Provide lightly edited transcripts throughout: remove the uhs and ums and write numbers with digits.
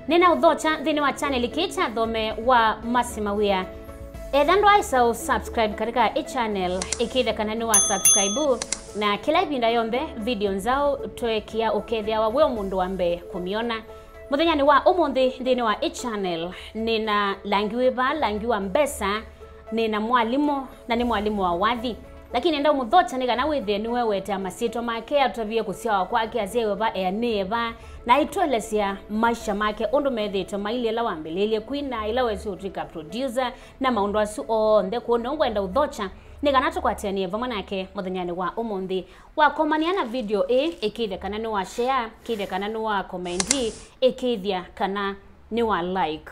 Nina udhocha dhini wa channel kicha Thome wa Mawia. Edhando aisa subscribe katika channel ikile kanani wa subscribe na kila ibinda yombe video nzao tuekia ukethia wa mundu wambe kumiona. Muthenya ni wa umundi dhini wa channel nina niwiva langiwa mbesa nina mwalimu na ni mwalimu wa wathi. Lakini enda umudhocha nigana withe niwe wete amasito make atavie kusiawa kwake azewa niwiva na itwelesya maisha make undu methito maile la wambililie kwiana ila wesu utrika producer na maundu asu onthe kuona ungwenda udhocha nigana tukwate niwiva manake muthenyani wa umundi wa komaniana video ikithia kana ni wa share kithia kana ni wa comment ikithia kana ni wa like.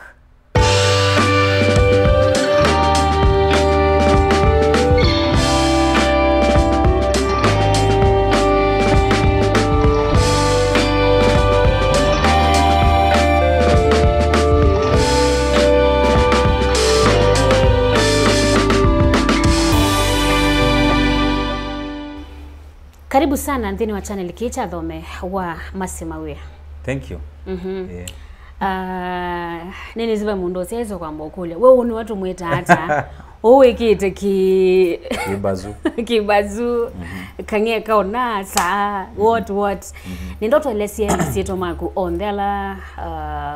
Karibu sana ndini wa channel kicha Thome wa Mawia. Thank you. Nini zive mundu sezo kwa mbokule. Wewe ni watu mweta hata. Owe kite kibazu. Kibazu. Kange kaona saa what. Ni ndoto elesia sito maku ondela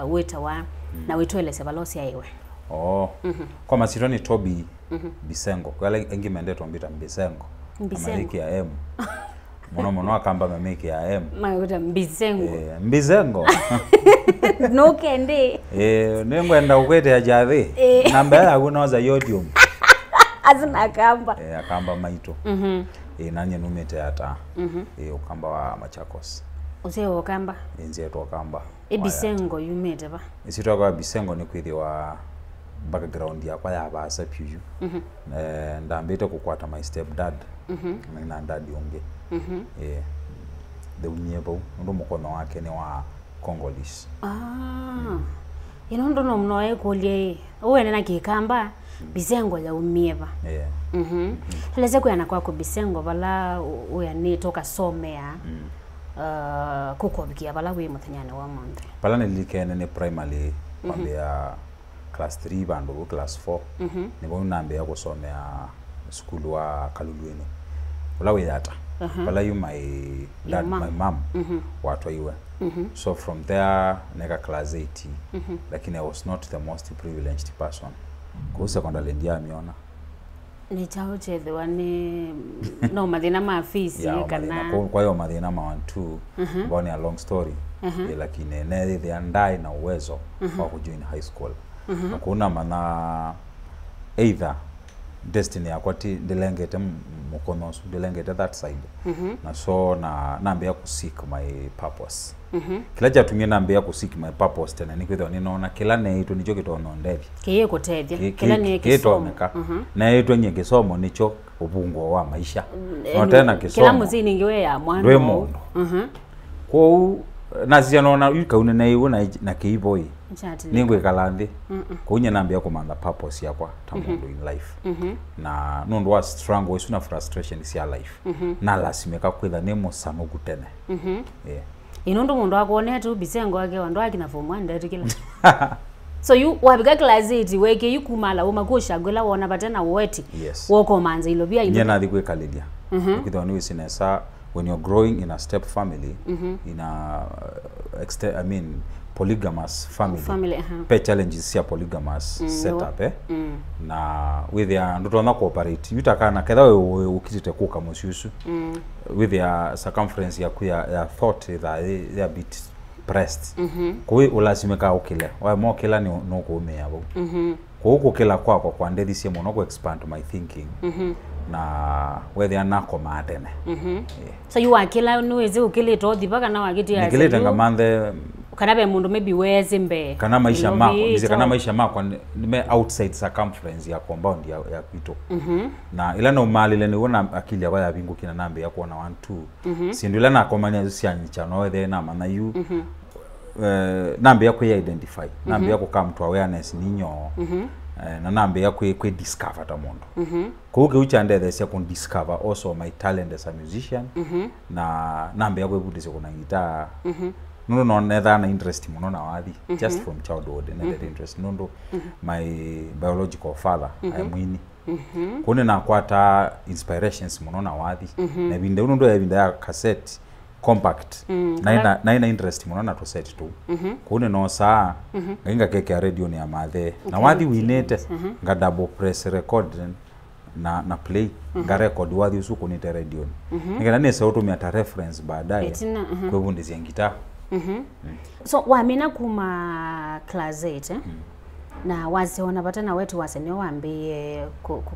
weta wa na wetu elese balosi ya iwe. Kwa masiro ni Toby Bisengo. Kwa engi mende tombita Bisengo. Amaliki ya emu. Mono akamba mameki ya emu. Maguta Bisengo. Bisengo. No kende. Nengwenda ukwete ya jathi. Namba ya unoza yodium. Azuna akamba. Akamba maito. Nanye numete hata. Ukamba wa Machakos. Use wakamba? Nzie tu wakamba. Bisengo yumete ba? Isito kwa Bisengo ni kuidhi wa background ya kwa ya basa piyu. Ndambete kukwata my stepdad. Na ndadi unge. The unyebo ndo mukono wake ni wa Congolese. Ino ndo nomnoe kulie uwe na kikamba Bisengo ya umieva. Leze kuyana kwako Bisengo bala uya ni toka somea kukobikia bala we muthanyane wa monde. Bala nilikene ni primary kwambia class 3 bando class 4 nibo nambe ya kusomea school wa Kalulweni. Bala we yata. Bala you my dad my mom watu iwe. So from there neka class 8 lakini I was not the most privileged person. Kwa secondary ndia miona ni chao chethe wani no madina maafisi kana kwa hiyo madina ma 1 boni a long story lakini ne they andai na uwezo wa kujoin high school. Kuna mana either destiny akwati delengete mukono su delengete that side na so na nambe ya kusik my purpose kila jatumie nambe ya kusik my purpose tena nikwitho ninaona kila neito nicho kitono ndevi kiye kutethia kila ni kisomo na yetu nye kisomo nicho ubungo wa maisha no tena kisomo kila muzini ngiwe ya mwana kwa nazia nona yukaune na iwo na kiiboi ningwe kalandi kunye nambe ya kumanda purpose yakwa tamundu in life na nundu wa struggle isuna frustration isi ya life na lasimeka kwitha nemo sano gutene inondo mundu akone tu Bisengo wake wandu akina form 1 ndati kila so you wabiga class 8 weke yukumala umakusha gwela wona batena weti woko manza ilobia ilo nyena thikwe kalidia kwitha ni wisinesa when you're growing in a step family in a polygamous family pe challenges ya polygamous setup na with their ndoto na cooperate yutakana kedha we ukitite kuka musyusu with their circumference ya thought that they a bit pressed kwa ulasimeka ukile wa mo kila ni no kuume yabo kwa huko kila kwa ndethi siemo no expand my thinking na whether anako matene so you akila nuweze ukile to dibaka na wakiti ya nikile tangamande kana be mundu maybe weze mbe kana maisha mako nize kana maisha mako nime outside circumference ya compound ya kwito na ila no mali le niona akili yakwa ya bingu kina nambe ya kuona 1 2 sindula na komanya zisianyicha no whether na mana you nambe ya ku identify nambe ya ku come to awareness ninyo na nambe ya ku discover ta mundu kuke uchande the ku discover also my talent as a musician na nambe ya ku budise kuna guitar nundu no nether na interest muno na wathi just from childhood nether interest nundu my biological father I mwini kune na kwata inspirations muno na wathi na binde nundu ya binde ya cassette compact na ina interest muno na to set tu kune no saa nginga keke radio ni ya mathe na wathi winete nga double press record na play nga record wathi usuku ni radio ngena ni sauti meta reference baadaye kwa hivyo ndizi ngita so wamina kuma class 8 na waziona batana wetu wasenyo wambie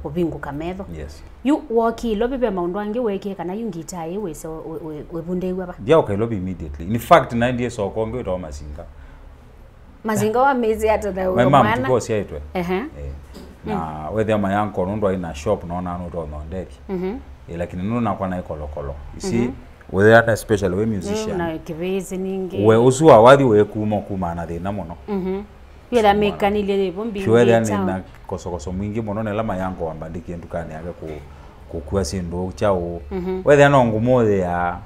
kubingu kametho yes you woki lobi be maundu ange weke kana yungita yewe so webundeiwa ba dia ukailobi immediately in fact 9 years okonge ito mazinga wa mezi hata da my mom tuko sia itwe na whether my uncle ndo ina shop naona ndo ndeki lakini ndo nakwa na ikolokolo you see whether especially we musician na kivezi ningi we usua wathi we kuma na thina muno Pia mekanile bombi shwele na kosokoso mwingi muno ne lama yango ambandiki ndukani yake kukua sindu chao whether no ngumothe ya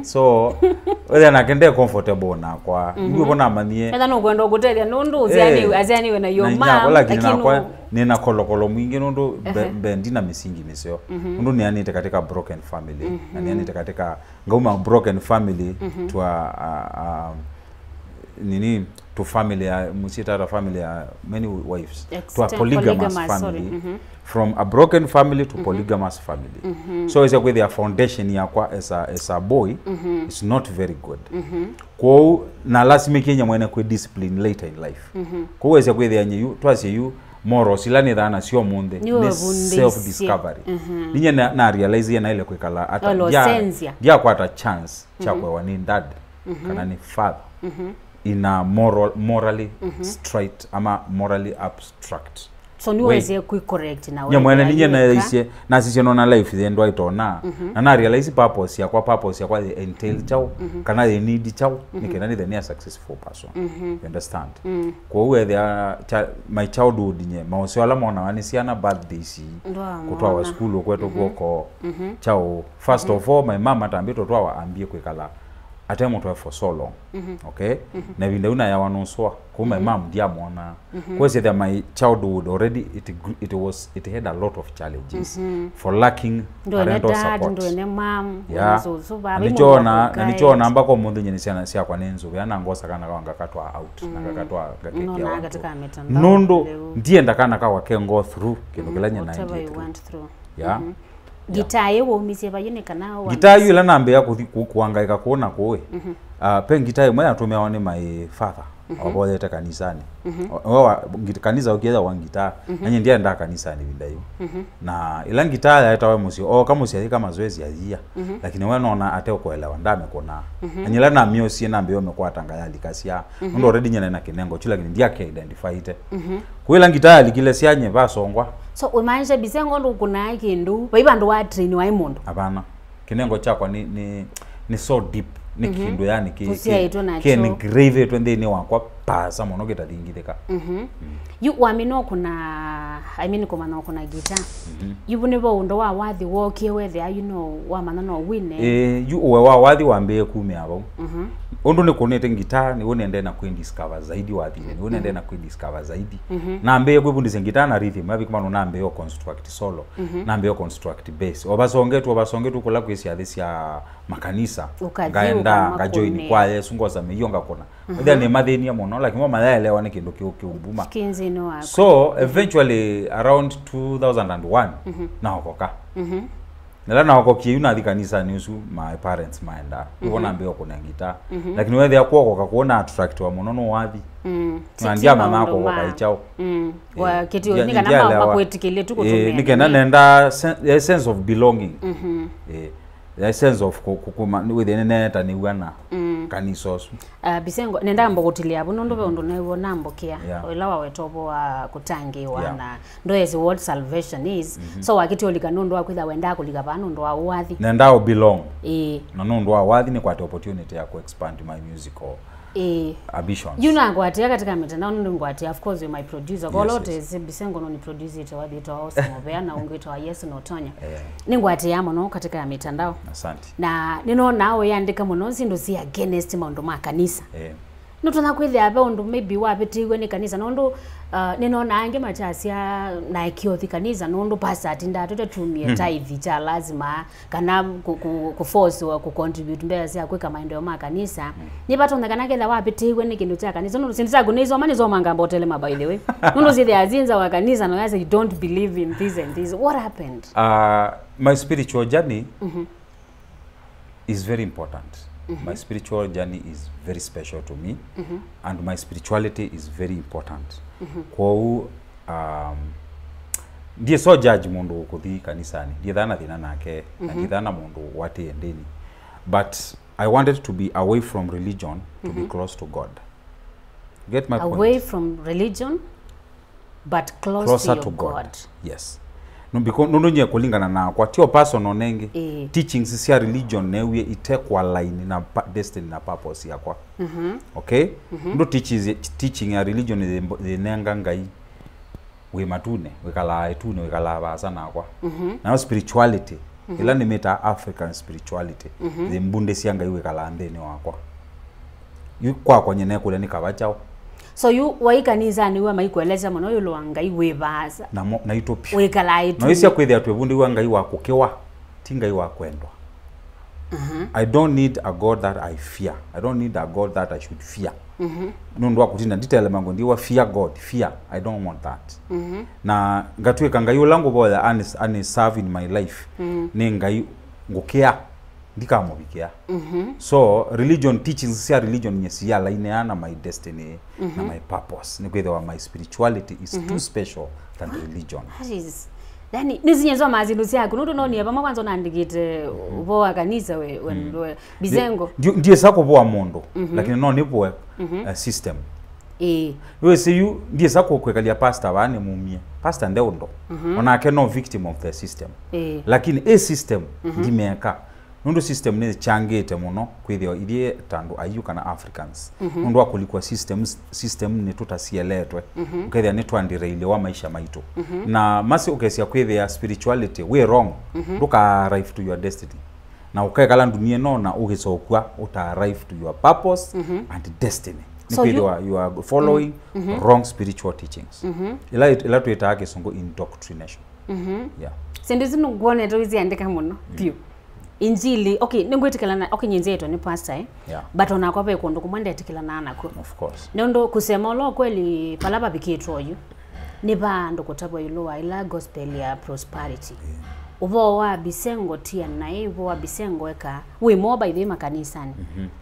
so whether na kende comfortable na kwa ndio bona manie whether no kwenda guteria nundu aziani we na yo mama lakini kwa nina kolokolo mwingi nundu bendina misingi misio nundu ni anite katika broken family ni anite katika ngauma broken family to nini to family musita family many wives to a polygamous family from a broken family to polygamous family so is with their foundation yakwa as a boy it's not very good kwa na lazima Kenya mwene kwa discipline later in life kwa weza kwa the you twase you morals ilani dhana sio munde ni self discovery ninye na realize na ile kwekala hata ya kwa hata chance cha kwa wani dad kana ni father in a morally straight ama morally abstract so niweze ku correct na wewe nyamwana ninye na ise na sisi nona life then ndo itona na realize purpose yakwa the entail chao kana the need chao nikena ni the near successful person you understand kwa uwe my childhood nye maosio ala mona wanisiana birthdays kutwa wa school kwetu kwoko chao first of all my mama tambito twa ambie kwekala atemo to for so long okay na vile una ya wanuswa kuma mom dia mona because that my childhood already it had a lot of challenges for lacking parental support ndo ne mom so baba nichona ambako mundu nyeni sia kwa nenzo yana ngosa kana kawanga katwa out na kakatwa gakekia nondo ndiye ndakana kawa ke go through kino kilanya 90 Gitaa yewo umise bayine kana wa gitaa yule nambe ya kuangaika kuona kowe pe gitaa yeye mwana tumia one my father obodeta kanisani wa kanisa ukienda wa gitaa nanye ndiye nda kanisani bindayo na ila gitaa ya tawe musio kama usiathika kama zoezi ya lakini wewe unaona ate ukoelewa ndame kona anyela na mio sie nambe yo mekwa tangayali kasia ndo already nyana na kinengo chula kini ndiye ke identify ite kuila gitaa likile sianye basongwa so umanisha Bisengo ndo kuna kindu baibandu wa train wa imundu hapana kinengo chakwa ni so deep ni kindu yani ki ni grave twende ni wakwa pasa mono geta dingitheka you wamino kuna I mean komano kuna guitar you never undo wa wathi wokie wethe you know wa manano wine you uwe wa wathi wambe kume abo ondo ne konete guitar ni wonende na discover zaidi wathi ni wonende na discover zaidi na ambe kwebundise guitar na rhythm abi kuma no nambe yo construct solo nambe yo construct bass obasonge tu kula kwesi athisi ya makanisa ngaenda ngajoin kwa Yesu ngoza meyonga kona ndia ne mathenia mono lakini maelewa ni kindu kiubuma so eventually around 2001 na hokoka nela na hokoki una kanisa ni usu my parents maenda ivona mbeo kuna gitaa lakini wewe ya kuokoka kuona attract wa mono wathi ndia mama yako kwa ichao wa kitu ni kana mama kwetikilie tuko tumia nikenda nenda sense of belonging the sense of kukuma within net and niwana kanisa Bisengo nenda mbogutilia abo ndo ndo nayo nambokia olawa wetobo wa kutangiwa na ndo is what salvation is so wakiti olikano ndo akwitha wenda kulika bano ndo awathi nenda belong na ndo awathi ni kwa opportunity ya ku expand my musical ambitions. You know ngwatia katika mitandao ndo ngwatia, of course you my producer kwa lot is Bisengo no ni producer ito wadi ito host Mawia na ungito wa Yesu no tonya ni ngwatia mono katika mitandao. Asante. Na nino nawe yandika mono ndo si against maundu ma kanisa nutona kwithia abe undu maybe wabitiwe ni kanisa nondo nino naange machasia na ikiothi kanisa nondo pastor atinda tutumie tithe cha lazima kana ku force wa ku contribute mbele sia kweka maendeleo ma kanisa ni batonda kana ketha wabitiwe ni kindu cha kanisa nondo sinza kunizo mani zo manga mbotele ma by the way nondo zile azinza wa kanisa no yaza you don't believe in this and this. What happened? My spiritual journey is very important. My spiritual journey is very special to me, and my spirituality is very important. Kwa ndiye so judge mundu kuthi kanisani, ndiye thana thina nake, na ndiye thana mundu wati endeni. But I wanted to be away from religion to be close to God. Get my point? Away from religion, but closer to God. Yes. No, because no nye kulingana na kwa tio personal nengi teachings sia religion newe itekwa line na destiny na purpose yakwa. Okay? Ndo teaching ya religion nenga ngai we matune we kala etune we kala basa na kwa. Na spirituality ila ni meta African spirituality the mbunde sia ngai we kala ndeni wakwa. Yu kwa kwenye ne kule ni kabachao. So you waikanisa ni wa maikueleza mono yulo wangai webaza na itopia wekala itu no isia kwethia twebundi wangai wa kukewa tingai wa kwendwa. I don't need a God that I fear. I don't need a God that I should fear. Nundu akutina detail mango ndiwa fear God, fear. I don't want that. Na ngatwe kangai langu boya ani serve in my life. Ni ngai ngukea ndika mubikia. So religion teachings sia religion nyesia laineana my destiny na my purpose. Ni kwethwa my spirituality is too special than religion. That is yani nizinyezo mazinduzi yako nundo no niye bama kwanza naandikite ubo wa kanisa we Bisengo ndiye sako bo mundu lakini no nipo system we see you ndiye sako kwekalia pastor bane mumie pastor ndeundo onake no victim of the system lakini system ndimeka nundo system ne changete muno kwithio ilie tandu ayuka na Africans nundo akulikuwa system ne tutasieletwe ukethia ne twandiraile wa maisha maitu na masi ukesia kwithia spirituality we wrong duka arrive to your destiny na ukekala dunia no na ugisokwa uta arrive to your purpose and destiny. So you are following wrong spiritual teachings. Ila tuitake songo indoctrination. Yeah. Sendizi ngone towizi andika muno pio injili okay ningwetikala okay nyenze yetu ni pastor but onakwa pe kondo kumwenda etikala nako of course nondo kusema lo kweli palaba bikitroyo ni bando kutabwa yulo ila gospel ya prosperity ubo wa Bisengo tia na ubo wa Bisengo eka we more by the makanisani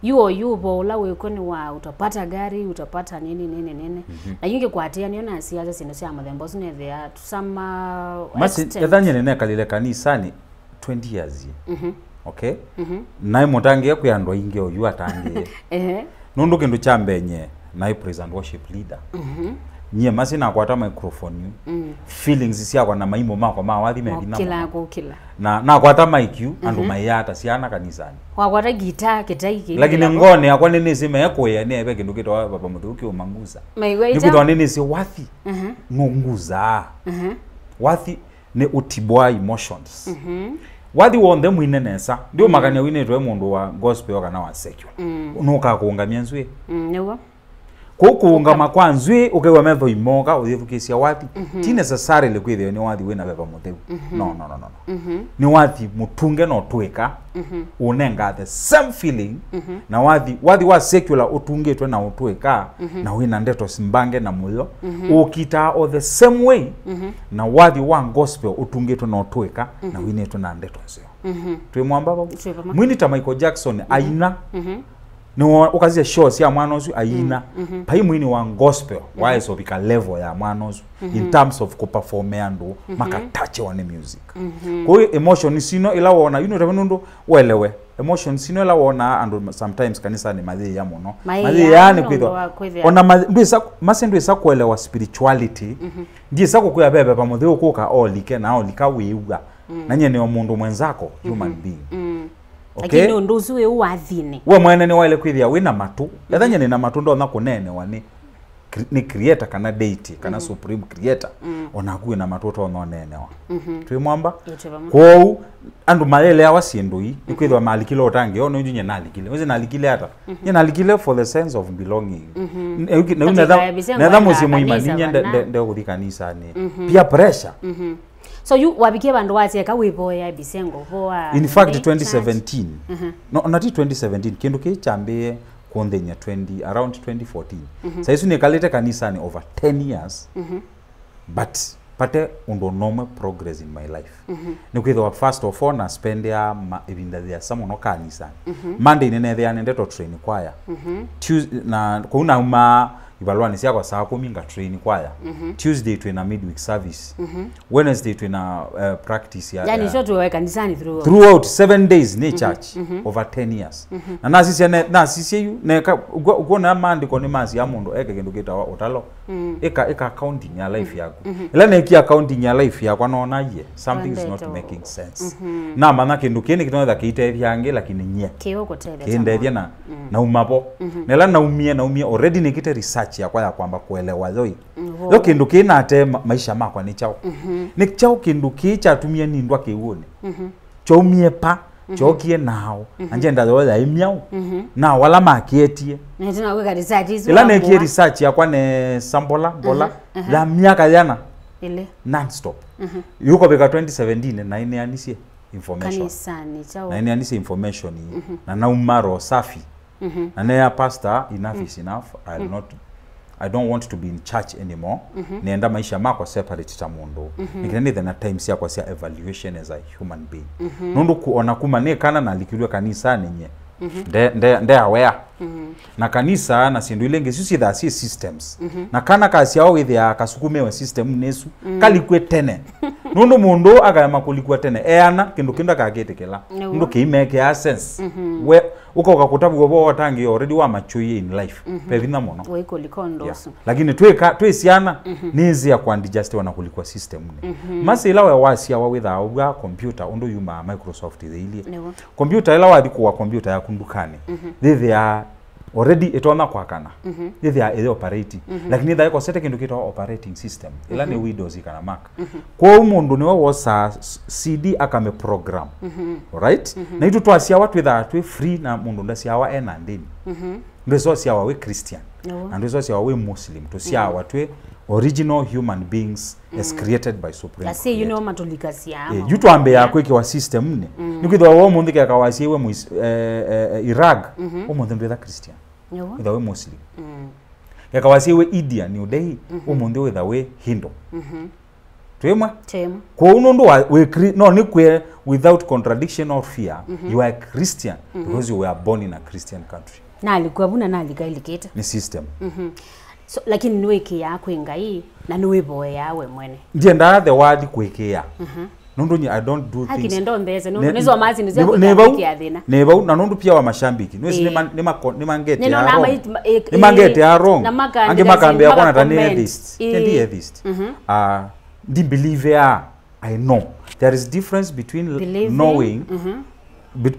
yubo la we koni wa utapata gari utapata nini na yunge kwatia niona asiaza sinosia madhembo sine there to some masi yadhanye nene kalile kanisani 20 years okay nae mutangia kuyandwa inge oyu atangie nundu kindu chambenye nae praise and worship leader nye masi na kwata microphone feelings sia kwa na maimo mako mawathi mebina kila na kwata mic you andu mayata siana kanisani kwa kwata guitar kitaiki lakini ngone akwa nini sime yako ya nebe kindu kitwa baba muthuki umanguza nikitwa nini si wathi ngunguza wathi ne utibwa emotions wathi wonde mwinenesa ndio makania winetwe mundu wa gospel kana wa secular unoka kuungamia nzwe newa kuunga makwanzwe ukewa metho imoga uthivukisia wathi ti necessarily kwithio ni wathi wina beba mutheu no ni wathi mutunge no tweka unenga the same feeling na wathi wa secular utungitwe na utweka na wina ndeto simbange na muyo ukita o the same way na wathi wa gospel utungitwe na utweka na winetwe na ndeto nzio twi mwamba mwini ta Michael Jackson aina no ukazia shows ya mwanozu aina pai mwini wa gospel why so bika level ya mwanozu in terms of kuperformando makatache wane music kwa hiyo emotion sino ila wona revenundo welewe emotion sino ila wona and sometimes kanisa ni madhi ya muno madhi yani kwitho ona ndisa masendu isa kuelewa spirituality ndisa kuya bebe pamodhi ukuka olike na olika wiuga nanye ni omundu mwenzako human being okay lakini nduzu we wathine we mwene ni wale kwithia wina matu ethanya ni na matu ndo na kunene wani ni creator kana deity kana supreme creator ona kuwe na matu to no nene wa twi mwamba kwou andu malele awa siendui ni kwithwa malikile otange ono njunya nalikile weze nalikile hata nye nalikile for the sense of belonging na tha musimu imaninya nde guthi kanisa ni pia pressure so you wabikie bandu watie ka wiboya Bisengo boa in fact 2017 no not 2017 kindu kichambe kuondenya around 2014 saisu nikalete kanisa ni over 10 years but pate undo normal progress in my life ni kwithwa first of all na spend ya evinda ya samono kanisa Monday nene thea nende to train choir Tuesday na kuna uma ibalwani sia kwa saa 10 nga train choir Tuesday twina midweek service Wednesday twina practice ya yani sio tuwe kanisani throughout 7 days ni church over 10 years na sisi you ne ugona maandiko ni mazi ya mundu eke kindu kita otalo eka accounting ya life yako ila ne ki accounting ya life yako naona ye something is not making sense na maana kindu kene kitonda kiite vyange lakini nye kioko tebe kiende na umapo nela naumie already nikite research ya kwamba kuelewa thoi yo kindu kina ate maisha makwa ni chao ni chao kindu kicha tumie ni ndwa kiuone chaumie pa chokie nao anje ndazo ya imiao na wala makietie na tuna weka research hizo ila ne research ya kwa ne sambola bola la miaka jana ile non stop yuko beka 2017 na ine anisie information kanisa ni chao na ine anisie information na naumaro safi na ne pastor enough is enough I don't want to be in church anymore. Nienda maisha mako separate ta mundu. Nikirende na times yako sia evaluation as a human being. Nundu kuona kuma ne kana na likilwe kanisa ninye. Nde aware. Na kanisa na sindu ilenge sisi da si systems. Na kana kasi yao with ya kasukumewe system nesu kalikwe tene. Nundu mundu agama kulikwa tene. Eana kindu kagetekela. Nundu kiimeke sense. We uko ukakutabu gobo watangi already wa machuye in life pevina mono weko likondo lakini twesiana nizi ya kwandi just wana kulikwa system ne masi ila wasia wa witha uga computer ondo yuma Microsoft ile computer ila wadi kuwa computer ya kundukane they are already etona kwa kana they are operating lakini da iko sete kindu kito operating system ila ni Windows ikana Mac kwa umundu ni wo sa CD akame program right na itu twasia watu that free na mundu ndasia wa ena ndini ndezo sia wa we Christian and ndezo sia wa we Muslim to sia watu original human beings as created by supreme see you know matolika sia yutu ambe yako ikiwa system ne nikithwa wo mundu ke akawasie we Iraq wo mundu ndetha Christian with we Muslim yakawasie we India ni udei wo mundu with we Hindu Tema kwa unundu we no ni kwe without contradiction or fear you are a Christian because you were born in a Christian country na alikuwa buna na alikaileketa ni system so lakini niweke yako ngai na niwiboe yawe mwene ndienda the word kwekea nundu I don't do things hakinendo mbeze nundu nizo amazi nizo kukia thina neba na nundu pia wa mashambiki ni mangete ya ni mangete ya wrong ange makambe ya kona tani atheist the believer I know there is difference between knowing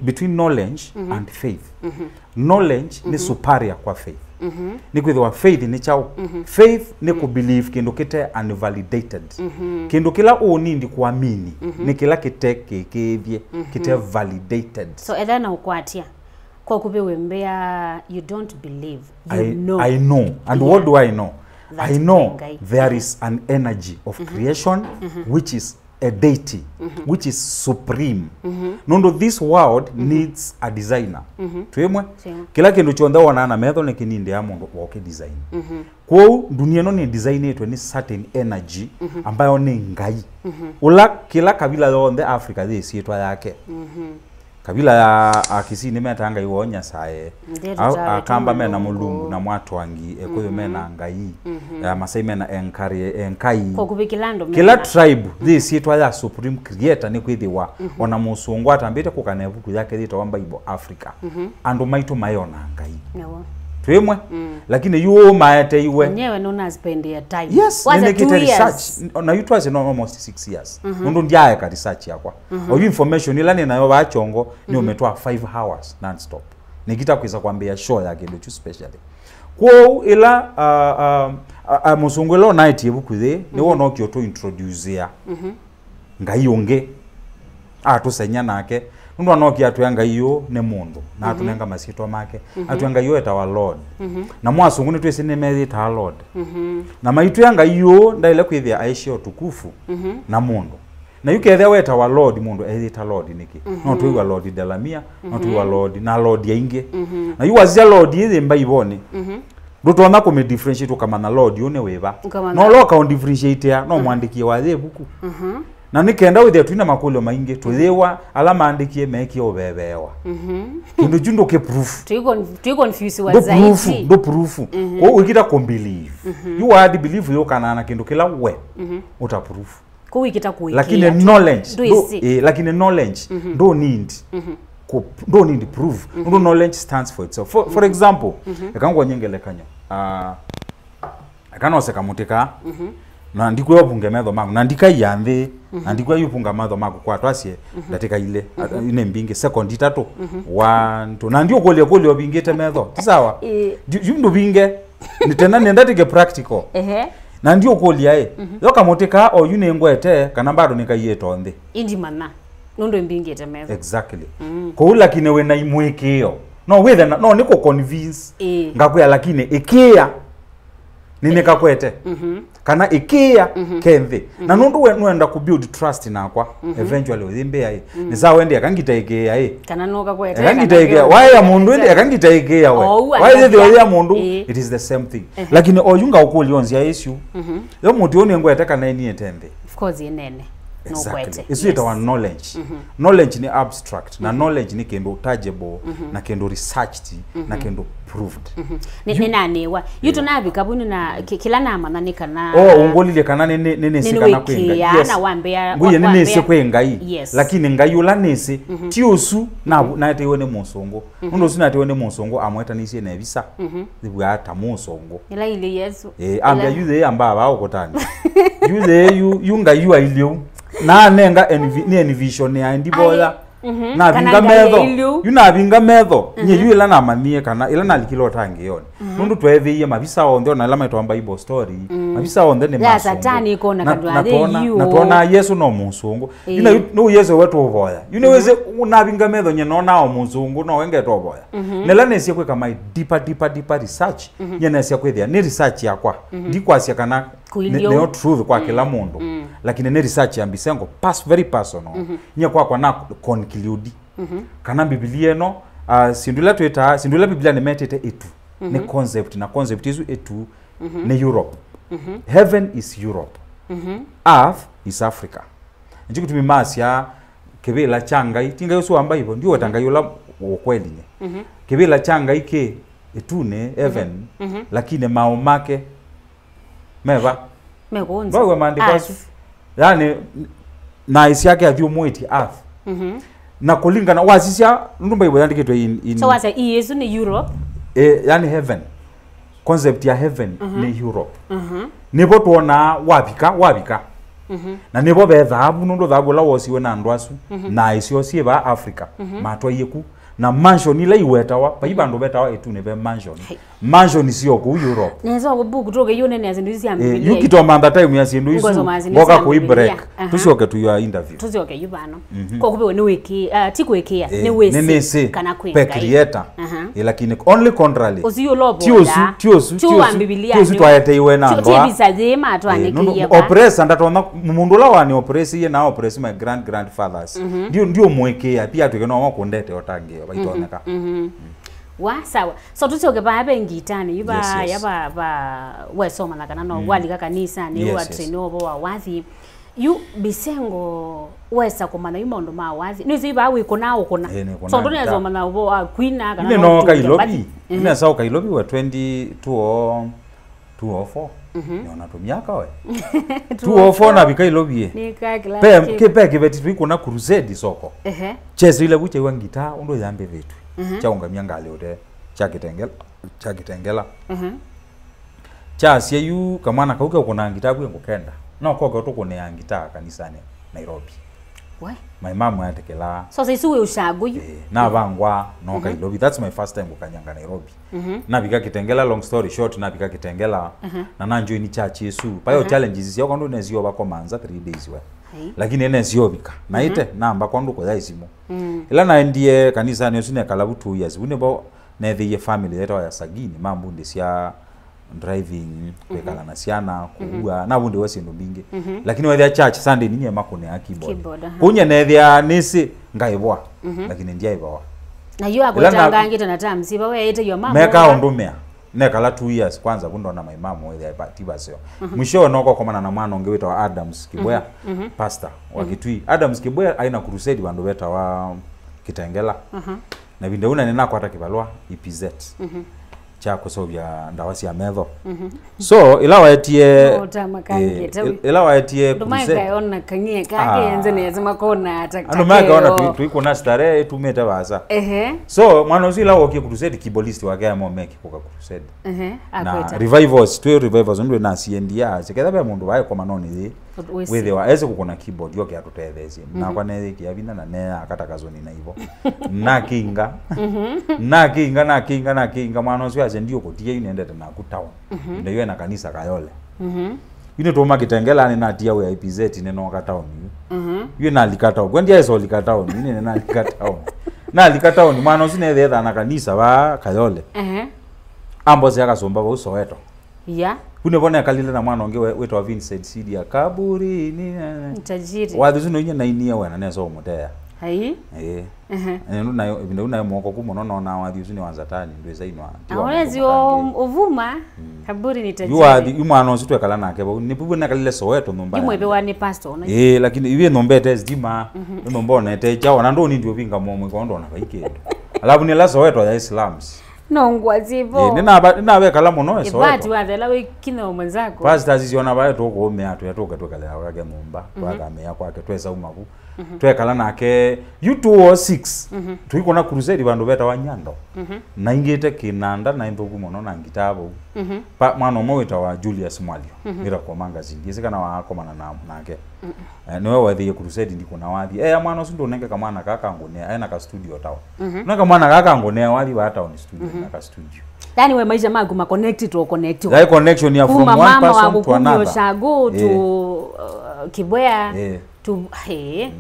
between knowledge and faith knowledge ni superior kwa faith ni kwithwa faith ni chao faith ni ku believe kindu kite unvalidated kindu kila unindi kuamini ni kila kithie kite validated so etha na ukwatia kwa kupewe mbea you don't believe you I know and what do I know I know there is an energy of creation which is a deity which is supreme nondo this world needs a designer twemwe kila kindu chonda wana na metho ne kininde ya mundu woke design kwa dunia no ni design yetu ni certain energy ambayo ni ngai ula kila kabila yonde Africa this yetu yake kabila ya akisi ni metanga iwonya sae akamba mena mulungu na mwatu wangi ekoyo mena ngai masai mena enkai kwa kubikilando kila tribe this yetu ya supreme creator ni kwithiwa ona musungu atambite kukanevu kuyake thito wamba ibo Africa andu maitu mayona ngai twemwe lakini yu maete iwe nyewe nona spend time yes nene research na you twice no almost 6 years mundu ndiaye ka research yakwa oyu information ila ninayo bachongo ni umetoa 5 hours non stop nikita kuiza kwambia show yake ndio specially kwa ila musungwelo night yebukuthe ni wona kyo to introduce ya ngayonge atusenya nake nundu anoki atuyanga iyo ne mundu na atunenga masito make atuyanga iyo eta wa lord na mwasungu ni twese nemezi ta lord na maitu yanga iyo ndaile kwithia aishio tukufu na mundu na yukethia weta wa lord mundu eta lord niki no tuiwa lord delamia no tuiwa lord na lord yainge na yuwazia lord yithi mbaibone ndutona ku me differentiate kama na lord yone weba no loka on differentiate ya no mwandikie wa buku na nikenda withia twina makulio maingi twithiwa ala maandikie meki obebewa kindu jundo ke proof tu confuse wa zaidi do proof ko ukita ko believe you had believe yo kana kindu kila we uta proof ko ukita kuikia lakini knowledge lakini knowledge do need don't need proof no knowledge stands for itself for example ekangwa nyengele kanyo akanoseka mutika na ndikuwa bunge metho mangu na ndika yambe na ndikuwa yupunga matho mangu kwa twasie ndatika ile ine mbinge second itatu 1 2 na ndio kolio bingete metho sawa yundu binge nitena ndatike practical na ndio kolia yoka mutika o yune ngwete kana bado nikayeto nthi indi mana nondo mbingete metho exactly ko lakini we na mwikiio no wethe no niko convince ngakuya lakini ikia nini kakwete kana ikia kenthi na nundu we nuenda ku build trust nakwa eventually withimbe ai ni sawa wende akangita ikia kana noka kwete akangita ikia why ya mundu ndi akangita ikia we why the ya mundu it is the same thing lakini oyunga ukuli onzia issue yo mutu oni ngwete kana ni etembe of course yenene no kwete is it our knowledge knowledge ni abstract na knowledge ni kendo tangible na kendo researched na kendo proved ni nanewa yuto nabi kabuni na kila nama na nikana ungolile kana nene sikana kwenga yes na wambea nguye nene sikwenga lakini ngayula nese tiosu na tewone musongo ndo sina tewone musongo amweta nisi na visa zibwa ata musongo ila ile yesu ambia yuze amba ba okotani yuze yunga yuwa ilio na nenga ni vision ya ndibola na binga metho yuna binga metho nye yuila na manie kana ila nalikilo tangi yone nundu twethiye mabisa onde na lama itwa Bible story mabisa onde ne maso ya satani kona kadwade yu na tona Yesu no musungu ina no Yesu wetu oboya yuneweze una binga metho nye no na musungu no wenge to oboya nela nesie kwe kama deeper research nye nesie kwethia ni research yakwa ndikwasia kana ne truth kwa kila mundu lakini ne research ya Bisengo very personal nye kwa na conclude kana Biblia no sindula Biblia ne metete etu ne concept na concept isu etu ne Europe heaven is Europe earth is Africa njiko tumimasia kebela changa itinga yosu amba hivyo ndio watangayola ukweli nye kebela changa ike etune heaven lakini mao make meva megonza wewe maandiko yani na isi yake avyo mwiti earth na kulingana wasisia ndumba ibo yandikitwe in so wasa Yesu ni Europe yani heaven concept ya heaven ni Europe nibo tuona wabika na nibo bethabu ndo thabu la wosiwe na ndwasu na isio sieba Africa matwa yeku na mansion ila iwetawa baiba ndo betawa etu ne be mansion sio ku Europe nezo kubuku toke yone ne azindu isi ambilia yukito manda time ya sindu isu boka ku break tusioke tu ya interview tusioke yubano ko kubewe ni wiki tikwekea ni wesi kana kwinga creator lakini only contrary osiyo lobo tiosu twayete iwe na ndo tibisa zema atwanikia oppress ndatona mundu la wani oppress ye na oppress my grandfathers ndio mwekea pia tukeno wakundete otangio baitoneka wa sawa so tusioke ba bengitani yuba yaba ba wesoma na kana no wali kanisa ni wa treno wa wathi yu Bisengo wesa komana yumondo ma wathi nizo iba we konao kona so ndo nezo mana wa kwiana kana no kailobi ina sawa kailobi wa 2204 yona to miaka we 204 na bikailobi ke beti tukuna crusade soko chezo ile buche wa ngita ndo yambe vitu chaunga miangale ode cha kitengela cha yu kamwana kauke kuna ngita kwe ngukenda no koko tukune ngita kanisani Nairobi my mom yatekela so sisiwe ushaguyu na bangwa no Nairobi. That's my first time kukanyanga Nairobi. Na bika kitengela, long story short, na bika kitengela na nanjo ni church Yesu payo challenges yako ndo nezio bako manza 3 days we lakini ene zio bika na ite namba kwandu ko yaisimo ila na ndie kanisa ni usine kalabu 2 years bune bo na the family yetu ya sagini mambo ndisia driving kwekala na siana kuua na bunde wese ndo bingi lakini wa church Sunday ninye makone ya keyboard kunye nethia nisi ngaibwa lakini ndia ibawa na yo agotanga ngita na tamsiba we yete yo mama meka ondumea nekala 2 years kwanza kundona my mom we ya batibasyo mwisho noko komana na mwana onge wetwa Adams Kibwea pastor wa Kitui. Adams Kibwea aina crusade bandu beta wa kitengela na bindauna nena kwa hata kibalwa EPZ cha kusobya ndawasi ya medho so ilawa etie ilawa etie kumse ona kanyie kake yenze neze makona atakake ano maka ona tuiko na stare tumeta baza so mwana uzila woki crusade kibolist wake ya momeki kwa crusade na revivals ndo na CNDA sekeda ba mundu bae kwa manoni wewe waeze kukona keyboard yoke atutethezi na kwa neze kiabina na ne akatakazoni na hivyo nakinga mwana uzwa aje ndio kutie inaendete na kutawa ndio yeye na kanisa kayole ine to makitengela ni natia we IPZ neno katao ni yeye na likatao kwendia yeso likatao ni na likatao na likatao ni mwana uzine etha na kanisa ba kayole ambo zi akasomba ba usoweto kune bona kalile na mwana onge wetu wa Vincent City ya kaburi ni tajiri wadhu zino nya na inia we na neso umutea ndo na mwoko kumono na wadhi uzini wanzatani ndo zainwa awezi ovuma kaburi ni tajiri yu mwana ositu kala nake ni bubu na kalile Soweto nomba yimwebe wani pastor na lakini iwe nombe tezima nombona teja na ndo ni ndio vinga momwe kwa ndo na baike alabu ni la Soweto ya Islams nongwa zivo nina be kala mono Soweto ibati wadela we kino mwenzako pastor ziona bae to ko me atu yatoka to kala yake momba kwa me kwake twesa umaku twekala nake U206 tuiko na crusade bandu beta wanyando na ingete kinanda na imbogu mono na ngitabo pa mwana omweta wa Julius Mwalio mira kwa magazine yesekana wa komana nake niwe wathi crusade ndiko na wathi mwana usindo nenge kamana kaka ngone aina ka studio tawo na kamana kaka ngone wathi ba town studio na ka studio yani we maisha magu ma connect to connect ya connection ya from one person to another shago to Kibwea to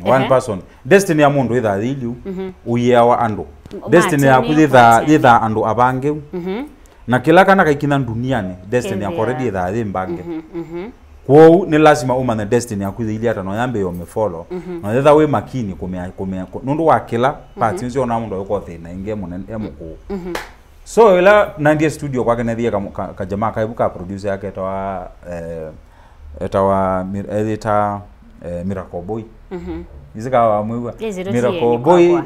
one person destiny ya mundu itha thiliu uyewa andu destiny ya kutha andu abange na kila kana kaikina duniani destiny ya already itha thimbange kwao ni lazima umane destiny ya kutha ili atano yambe yo mefollow na itha we makini kumea nundu wa kila part nzio na mundu yuko thina inge munene emuku so ila nandie studio kwake nathia ka jamaa kaibuka producer yake etawa Miracle Boy izika wa mwiwa Miracle Boy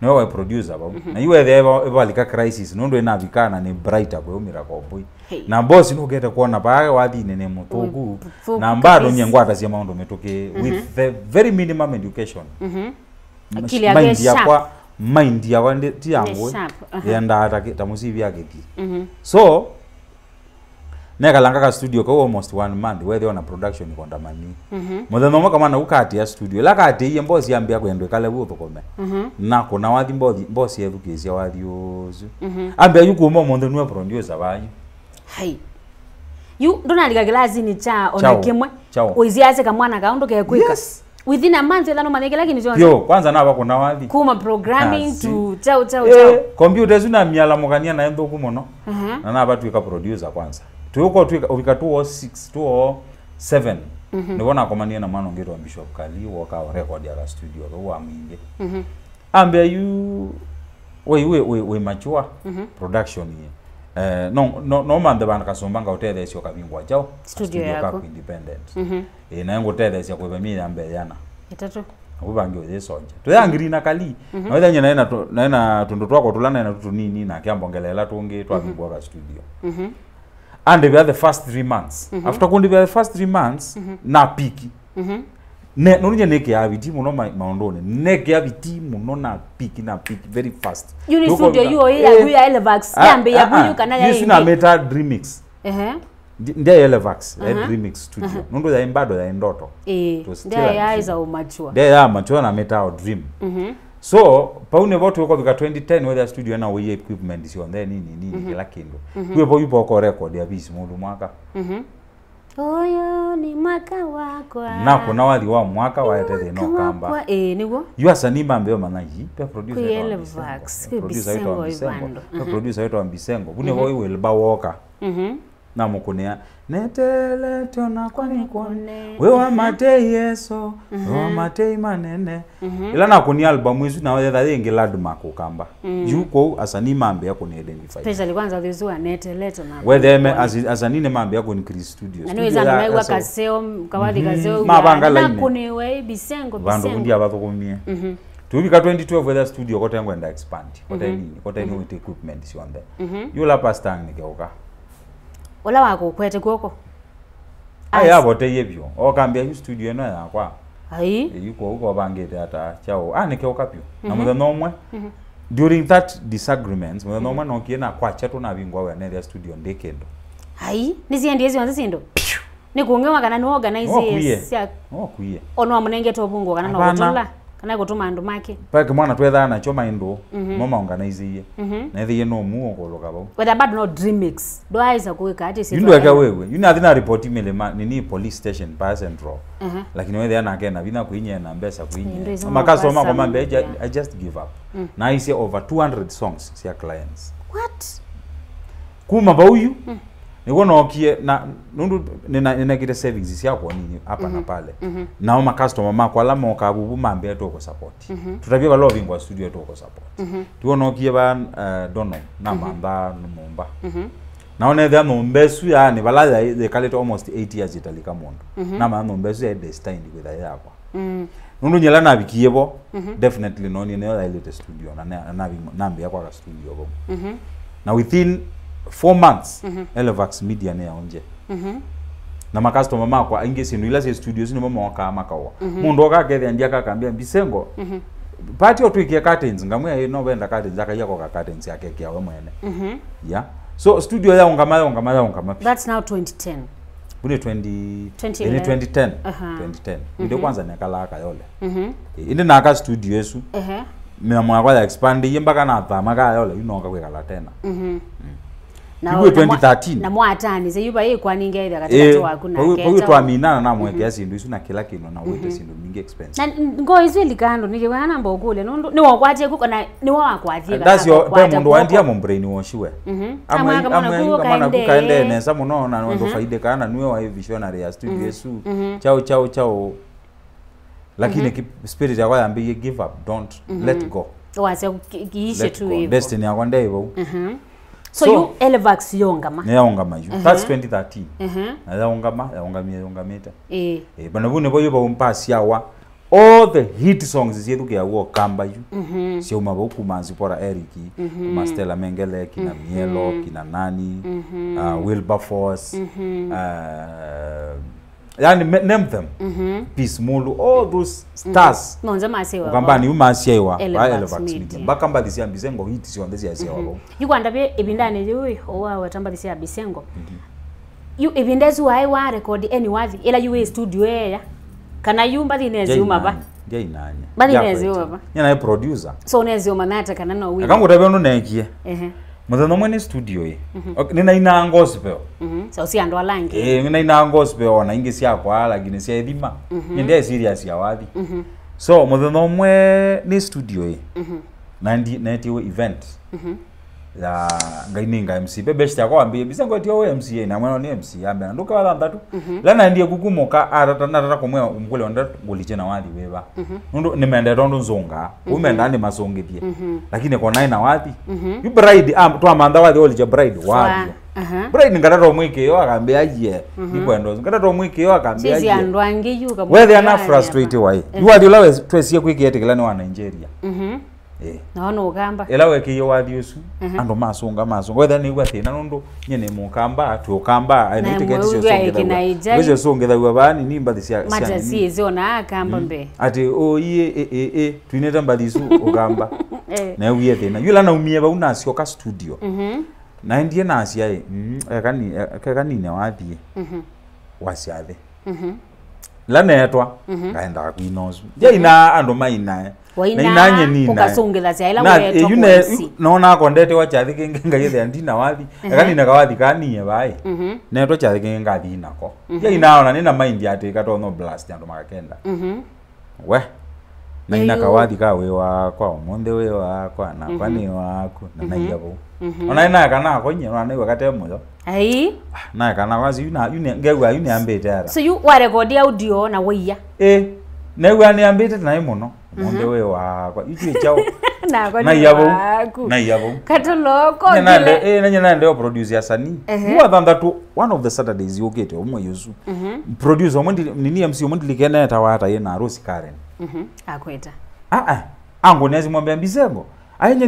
no wa producer ba na iwe the evalika crisis nondo ina vikana ni brighter kwa Miracle Boy na boss no geta kuona ba wathi nene mutugu na mbado nyengwata cia maundu metoke with the very minimum education akili yake sharp mind ya wande ti yangu yenda ata musibi yake ti so nekalanga ka studio ko almost 1 month where they on a production konda mani mutheno mo kama na ukati ya studio la kati iye mbosi ambia kwendwe kale butho kome na kuna wathi mbosi yethukisia wathi uzu ambia yuko mo mondo nwe producer banyu you don't like glass ni cha onekemwe uiziaze kamwana kaondo ke kwika within a month ethano maneke lakini jonzo yo kwanza na bakuna wathi kuma programming to chao computers una miala mugania na endo kumono na na batu ka producer kwanza tuko wika 206 207 ndibona komania na mwana ngero Bishop Kali woka record ya studio kwa mwingi ambia you we mature production no man the band kasombanga utele sio kabingwa jao studio yako independent na ngo tele sio kwa mimi ambe yana itatu ubangi we sonja tuyangiri na Kali na wetha nyina na tundu twako tulana na tutu nini na kiambongelela tungi twabingwa ka studio and we are the first 3 months after kundi the first 3 months na piki ne nonje neke ya biti muno maondone neke ya biti muno na peak very fast you studio you ya Elevax yambe ya buyu kana ya you na meta dreamix ndia Elevax dreamix studio nondo ya imbado ya ndoto ndia ya iza umachua ndia ya machua na meta dream so paune vote wako vika 2010 whether studio na we equipment is on there nini kila kindu kuepo yupo kwa record ya bisi mundu mwaka oyo ni mwaka wako na kuna wali wa mwaka wa ethe no kamba niguo you asanimba mbeo managi pe producer Elevax producer wetu wa Bisengo bune boy will ba woka na mukunea netele tona kwani kone wewe matei yeso wewe matei manene ila na kuni album hizo na whether they landmark ukamba yuko asanima mbeo kuni identify specially kwanza thizua netele tona whether asanine mambe yako ni Chris Studios nani weza naiwa kaseo kawadhi kaseo na kuni we Bisengo bandu ndia bathukumie tubika 2012 whether studio kote ngwenda expand kote ni with equipment si on there yula pastang nikeuka ola wako kwete goko aya bote yebyo okambia you studio no yakwa ai yuko uko bangete ata chao nikeuka pyo na muthano umwe during that disagreements muthano umwe no kiena kwa chato na bingwa we na studio ndekendo ai niziendie zionze sindo ni kungewa kana ni organize sia okuye ono amunenge tobungo kana no kutola kana gutuma andu make pake mwana twetha na choma indo mama organize na thiye no muo koloka bau whether bad no dreamix do aiza kuweka ati si ndio wewe you know report email nini police station pa central lakini wewe ana kena bina kuinya na mbesa kuinya makaso mama kwamba I just give up na I say over 200 songs sia clients what kuma bauyu niko nokie na nundu nina kile savings yako nini hapa na pale na ma customer mako alama okabubu mambe toko support tutabia ba loving kwa studio toko support tuo nokie ba dono na mamba numba naone the nombesu yani balaya they call it almost 8 years italika mondo na ma nombesu ya destined with ayakwa nundu nyela na bikiebo definitely no ni na ile studio na nambe yakwa ka studio bo na within 4 months Elevax media ne yaonje na makastoma mako ingesi ila se studios ni mama waka makawa mundu okagethe ndia kakambia Bisengo party otwikie curtains ngamwe no benda curtains akayako ka curtains yake kia we mwene yeah so studio ya ungama that's now 2010 bune 2010 ndio kwanza nakalaka yole inde naka studio yesu mama kwa expand yembaka na thama ka yole inoka kwekala tena na 2013 na mwatani ze yuba yeye kwaninge ile katika wako na keta kwa tuamina na mwekea sindu isu na kila kino na wete sindu mingi expensive na ngo izu likando nije wana mbogule ni wakwaje kuko na ni wakwaje that's your pe mundu wandia mu brain washiwe kama kukaende nesa muno na ndo faide kana niwe wa visionary ya studio yesu chao lakini spirit ya kwamba give up don't let go wase kiishe tu hivyo destiny ya kwenda hivyo so you Elevax yongama ne yongama you that's 2013 na yongameta bana bune boyo ba umpasi yawa all the hit songs zetu ya wo kamba you sio maboku manzi pora Eriki Mastella Mengele kina Mielo kina nani Wilberforce yani name them Peace Mulu all those stars nonza masewa kamba ni umasiwa ba Elevax media bakamba disia Bisengo hit sio ndezi ya sewa yukwanda be ibindane yuyi owa watamba disia Bisengo you ibindezu wa record anywhere ila you studio ya kana yumba dinezi umaba ndia inanya badinezi umaba yana producer so nezi umanata kana no wi akangu tabe no nekie muthano mwene studio nina ina gospel so si ando alange nina ina gospel na ingi sia kwa lakini sia edima ndia serious ya wathi so muthano mwe ni studio na event la ngaininga MC bebeshta kwa ambie Bisengo tio MC na mwana ni MC ambe nduka wala ndatu lana ndiye kukumoka atatana komwe umkule onda guliche na wadi weba ndo nimeenda ndo nzonga umeenda ni masonge pia lakini kwa nine na wadi you bride to amanda wadi olije bride wadi bride ngatato mwikiio akambia aje nikwendo ngatato mwikiio akambia aje sisi andwange yuka where they are not frustrated why you are the lowest twesie kwikiete kila ni wa Nigeria naona ugamba ela wekiio wathi ucu andu masunga wetha ni gwa thina nundu nyene mukamba tukamba ai tiketi cio wewe songethagua bani ni mbathi cia matasi ziona akamba mbe ati twineta mbathi icu ugamba na uye thina yula na umie ba unacio ka studio na ndie nacia kanine wathie waciathe la netwa ngaenda kwinozu je ina andu maina waina ukasongela cia ila weto kwesi nona kondete wachathi kingi ngayethe ndina wathi kanine kawathi kanie bai netwa chathi kingi ngathi nako je inaona nina mind ati katongo blast andu makakenda we na ina kawathi ka we wakwa monde we wakwa na kwani wako na naiyabo ona ina kana konye ona niwe katemuyo ai na kana wazi yune ngegwa yune ambete ara so you wa record audio na waiya newe ani ambete na imuno monde we wakwa ichi chao na kwani wako na yabo katoloko nanye ndio producer sani huwa thanda tu one of the Saturdays you get umwe yusu producer omwe nini MC omwe ndilikena tawata yena Rose Karen akweta angu nezi mwambia Bisengo ayenye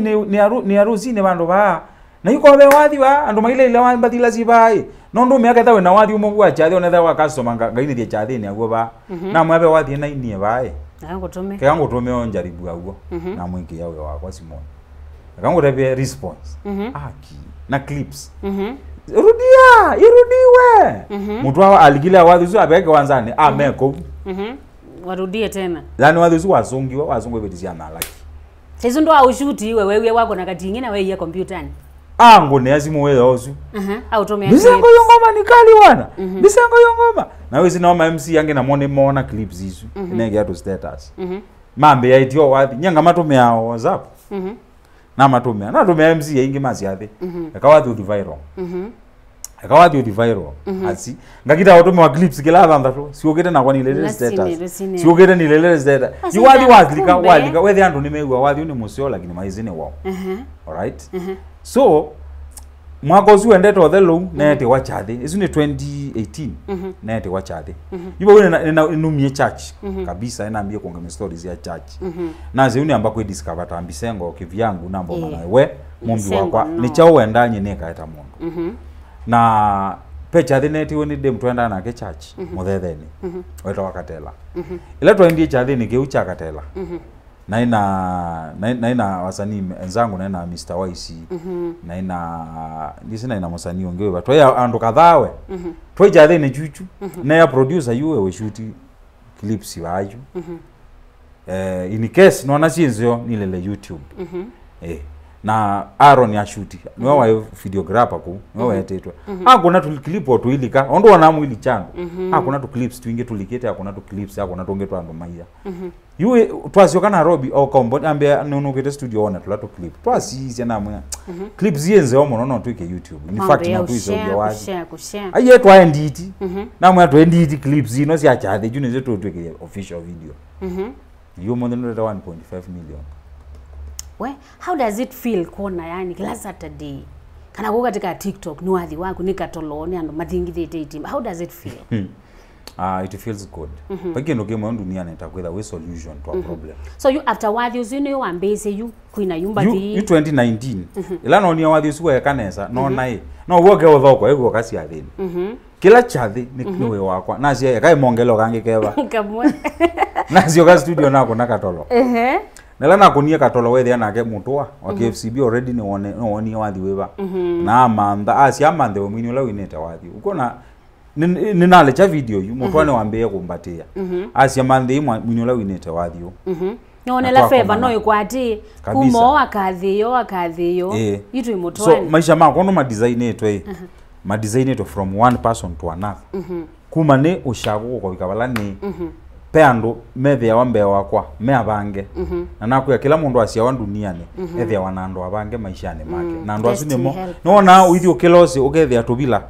ni harusi ne bandu ba na yuko be wathi ba andu maile ile wa mbathila zibai nondo miaka tawe na wathi umo gwa chathi one thawa customer ngaini thie chathi ni agwo ba na mwabe wathi na inie bae kangu tume onjaribu agwo na mwingi yawe wakwa Simon kangu rebe response aki na clips irudiwe mtu wa aligila wathi zu abeke wanzani ameko warudie tena yani wathi zu wazungiwa betizia na laki hizo ndo aushuti wewe wako na katingi na wewe ya kompyutani angu ne azimu wewe ozu automia Bisengo yongoma ni kali wana Bisengo yongoma na wewe sina MC yange na mona clips hizo inenge ato status mambe ya itio wathi nyanga matumia WhatsApp na matumia na tumia MC ingi maziathe akawathi uthi viral asi ngakita autumia wa clips kila thanda tu siogete na kwani ile status siogete ni ile status you wathi walika wewe andu nimegwa wathi ni musio lakini maizine wao alright so mwaka usu endete othelo nete wachathi isu ni 2018 nete wachathi yuba wene numie church kabisa inaambia kuongea stories ya church na zeuni ambako discover tambisengo kivyangu nambo mana we mumbi wakwa ni chao wendanye neka eta mundu na pecha nete woni dem twenda na ke church muthetheni weta wakatela ila twendie chathi ni geucha katela na ina wasanii enzangu na ina Mr. YC na ina msanii ongewe batwa andu kadhawe twaja thene chuchu na ya producer yuwe we shoot clips waju in case no na sinzo nilele YouTube na Aaron ya shoot niwa wa videographer ku niwa yatetwa hakuna tu clip otu ilika ondo wana mwili changu hakuna tu clips tuinge tulikete hakuna tu clips hakuna tu ongeto ando maiya yuwe twasyoka na Robi au kombo ambia nunu kete studio ona tulato clip twasi na mwe clips zienze omo no twike YouTube in fact na tuizo bya wazi aye twa nditi na mwe twa nditi clips zino si achathe june zetu twike official video you more than 1.5 million. We, how does it feel kona yani kila Saturday kana go katika TikTok ni wathi wako nikatoloni ando mathingithite itim, how does it feel? It feels good. Pagino game on dunia nitakwenda we solution to a problem. So you after wathi usini you ambese you kuina yumba thi you 2019 ila no ni wathi usuwa ya kanisa no nai no woke othoko ego kasi athini kila chathi ni niwe wakwa na cia kai mongelo kange keba kamwe na cio ga studio nako nakatolo nela nakunie katolo wethi anake mutwa wa KFCB already ni woni wathi wiva na amanda asia amande omini ula winete wathi ukona ninale cha video yu mutwa ne wambeye kumbatia asia mande imwe mwini ula winete wathi yu none la favor no yukwati kumo akathiyo itu imutwa so maisha mako no ma design etwe ma design eto from one person to another kuma ne ushago ko ikabala ni peando methia wambe wakwa me abange na nakuya kila mundu asia wa duniani ethia wanando abange maishane make na ndo asinemo nona uithio kilosi ukethia tubila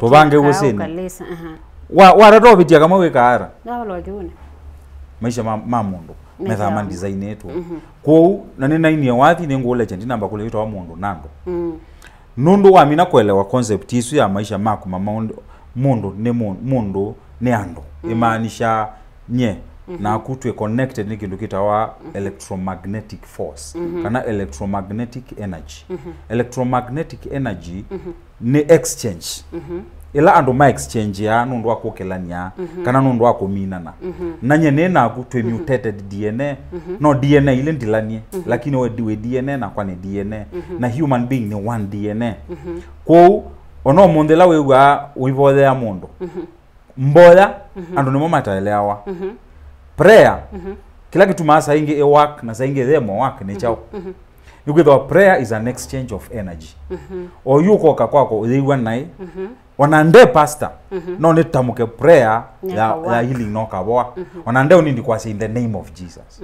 tubange guseni warato bitia kama wekara na walo kiune maisha ma mundu metha man design eto ko na nina inia wathi ni ngo legend namba kule wito wa mundu nando nundu wa mina kuelewa concept isu ya maisha mako mundu ni mundu ni ando imaanisha nye na kutwe connected ni kindu kitawa electromagnetic force kana electromagnetic energy. Electromagnetic energy ni exchange. Ila andu ma exchange ya nundu akokelania kana nundu akominana. Nanye nena kutwe mutated DNA no DNA ile ndilanie lakini we DNA na kwa ni DNA na human being ni one DNA. Kwa ono mondela wewa uivole ya mundu mboya andu nimo mataelewa prayer kila kitu masa inge work na sainge demo work ni chao yuko prayer is an exchange of energy o yuko kwako uliwa nai wanande pastor no netamuke prayer ya healing no kaboa wanande unindi kwa in the name of Jesus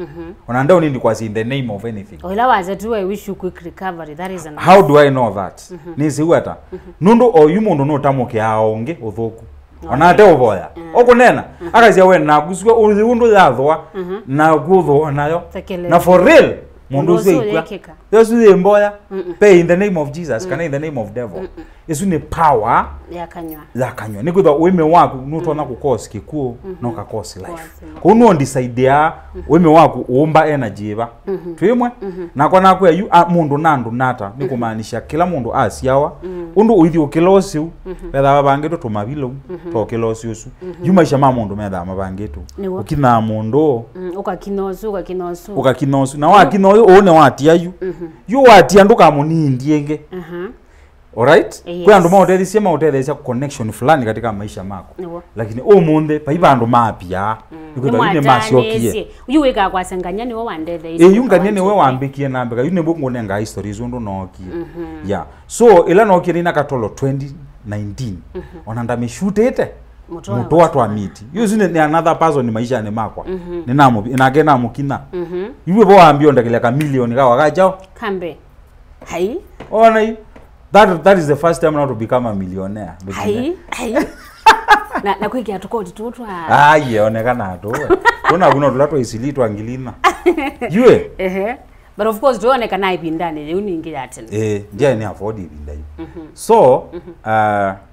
wanande unindi kwa in the name of anything oila waze tu I wish you quick recovery that is how do I know that nisi wata nundu o yumundu no tamuke aonge uthuku onate uvoya okunena akazia we na guswe urundu yathwa na gutho nayo na for real mundu zikwa yesu ye mboya pay in the name of Jesus kana in the name of devil yesu ni power ya kanywa ni kutho weme waku nutona ku cause kikuo no ka cause life kuno decide ya weme waku uomba energy ba twimwe na kwa nakwa yu mundu nandu nata ni kumaanisha kila mundu asiawa undu uithi ukilosi betha babangeto tumabilo to kilosi usu yumaisha ma mundu metha mabangeto ukina mundu ukakinosu na wakinoyo one watia yu watia nduka munindienge alright kwa ndo mautethisia connection fulani katika maisha mako lakini munde paiba andu mapia yuko ine masyokie yuweka kwasanganya ni wandethe yungania ni we wambikie nambeka yune bongo nenga history zundu nokie yeah so ila nokie ina katolo 2019 onanda mishutete muto watu wa miti yuzi ni another person maisha ni makwa ninamu inagena mukina yuwe bo ambio ndakile ka million ka wakajao kambe hai ona that is the first time now to become a millionaire hai na kwikia tukoti tutwa onekana ato tuna kuno tulato isilitwa ngilina yue but of course tuonekana ipindane uningira atena nje ni afford ibindai so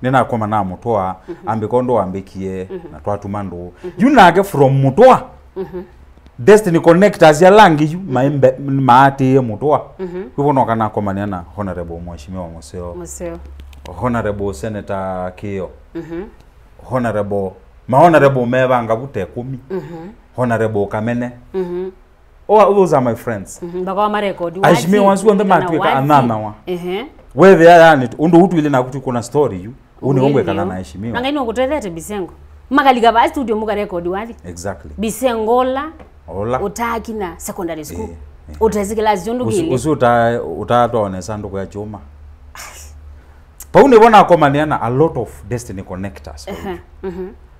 nina koma na mutwa ambikondo ambekie na twatumando yunage from mutwa destiny connectors ya langi yu maembe maate mutwa kubono kana koma nena honorable mheshimiwa Museo honorable senator Kio honorable mebanga bute 10 honorable Kamene those are my friends baka ma record wazi ashime wansu on the matweka anana wa whether yani undu hutu ile nakuti kuna story yu uniongwe kana na heshimiwa nanga ino kutethete Bisengo makaliga ba studio muka record wazi exactly Bisengola utaki na secondary school utazikila zundu gile usu utatone sanduku ya chuma paune bona komaniana a lot of destiny connectors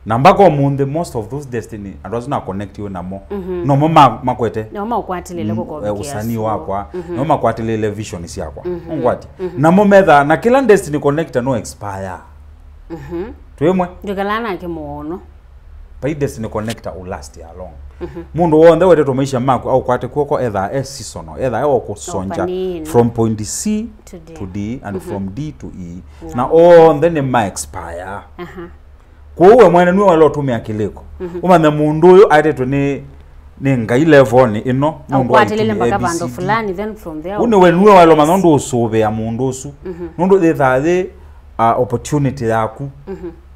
nambako munde most of those destiny and was not connect you na mo no mama makwete no mama ukwatilele ko usani wakwa no makwatilele vision isi yakwa ngwati na mo metha na kila destiny connector no expire twemwe ndikalana ke muono pai destiny connector will last ya long mundu wonde wete to maisha mako au kwate kuko either seasonal either ko sonja from point C to D and from D to E na on then ma expire kuwe mwene nuwe walo tumia kiliko umane mundu yu aitetu ni ngai level ni ino mundu watilele mpaka bando fulani then from there unewe nuwe walo manondo usobe ya mundu usu mundu the opportunity yaku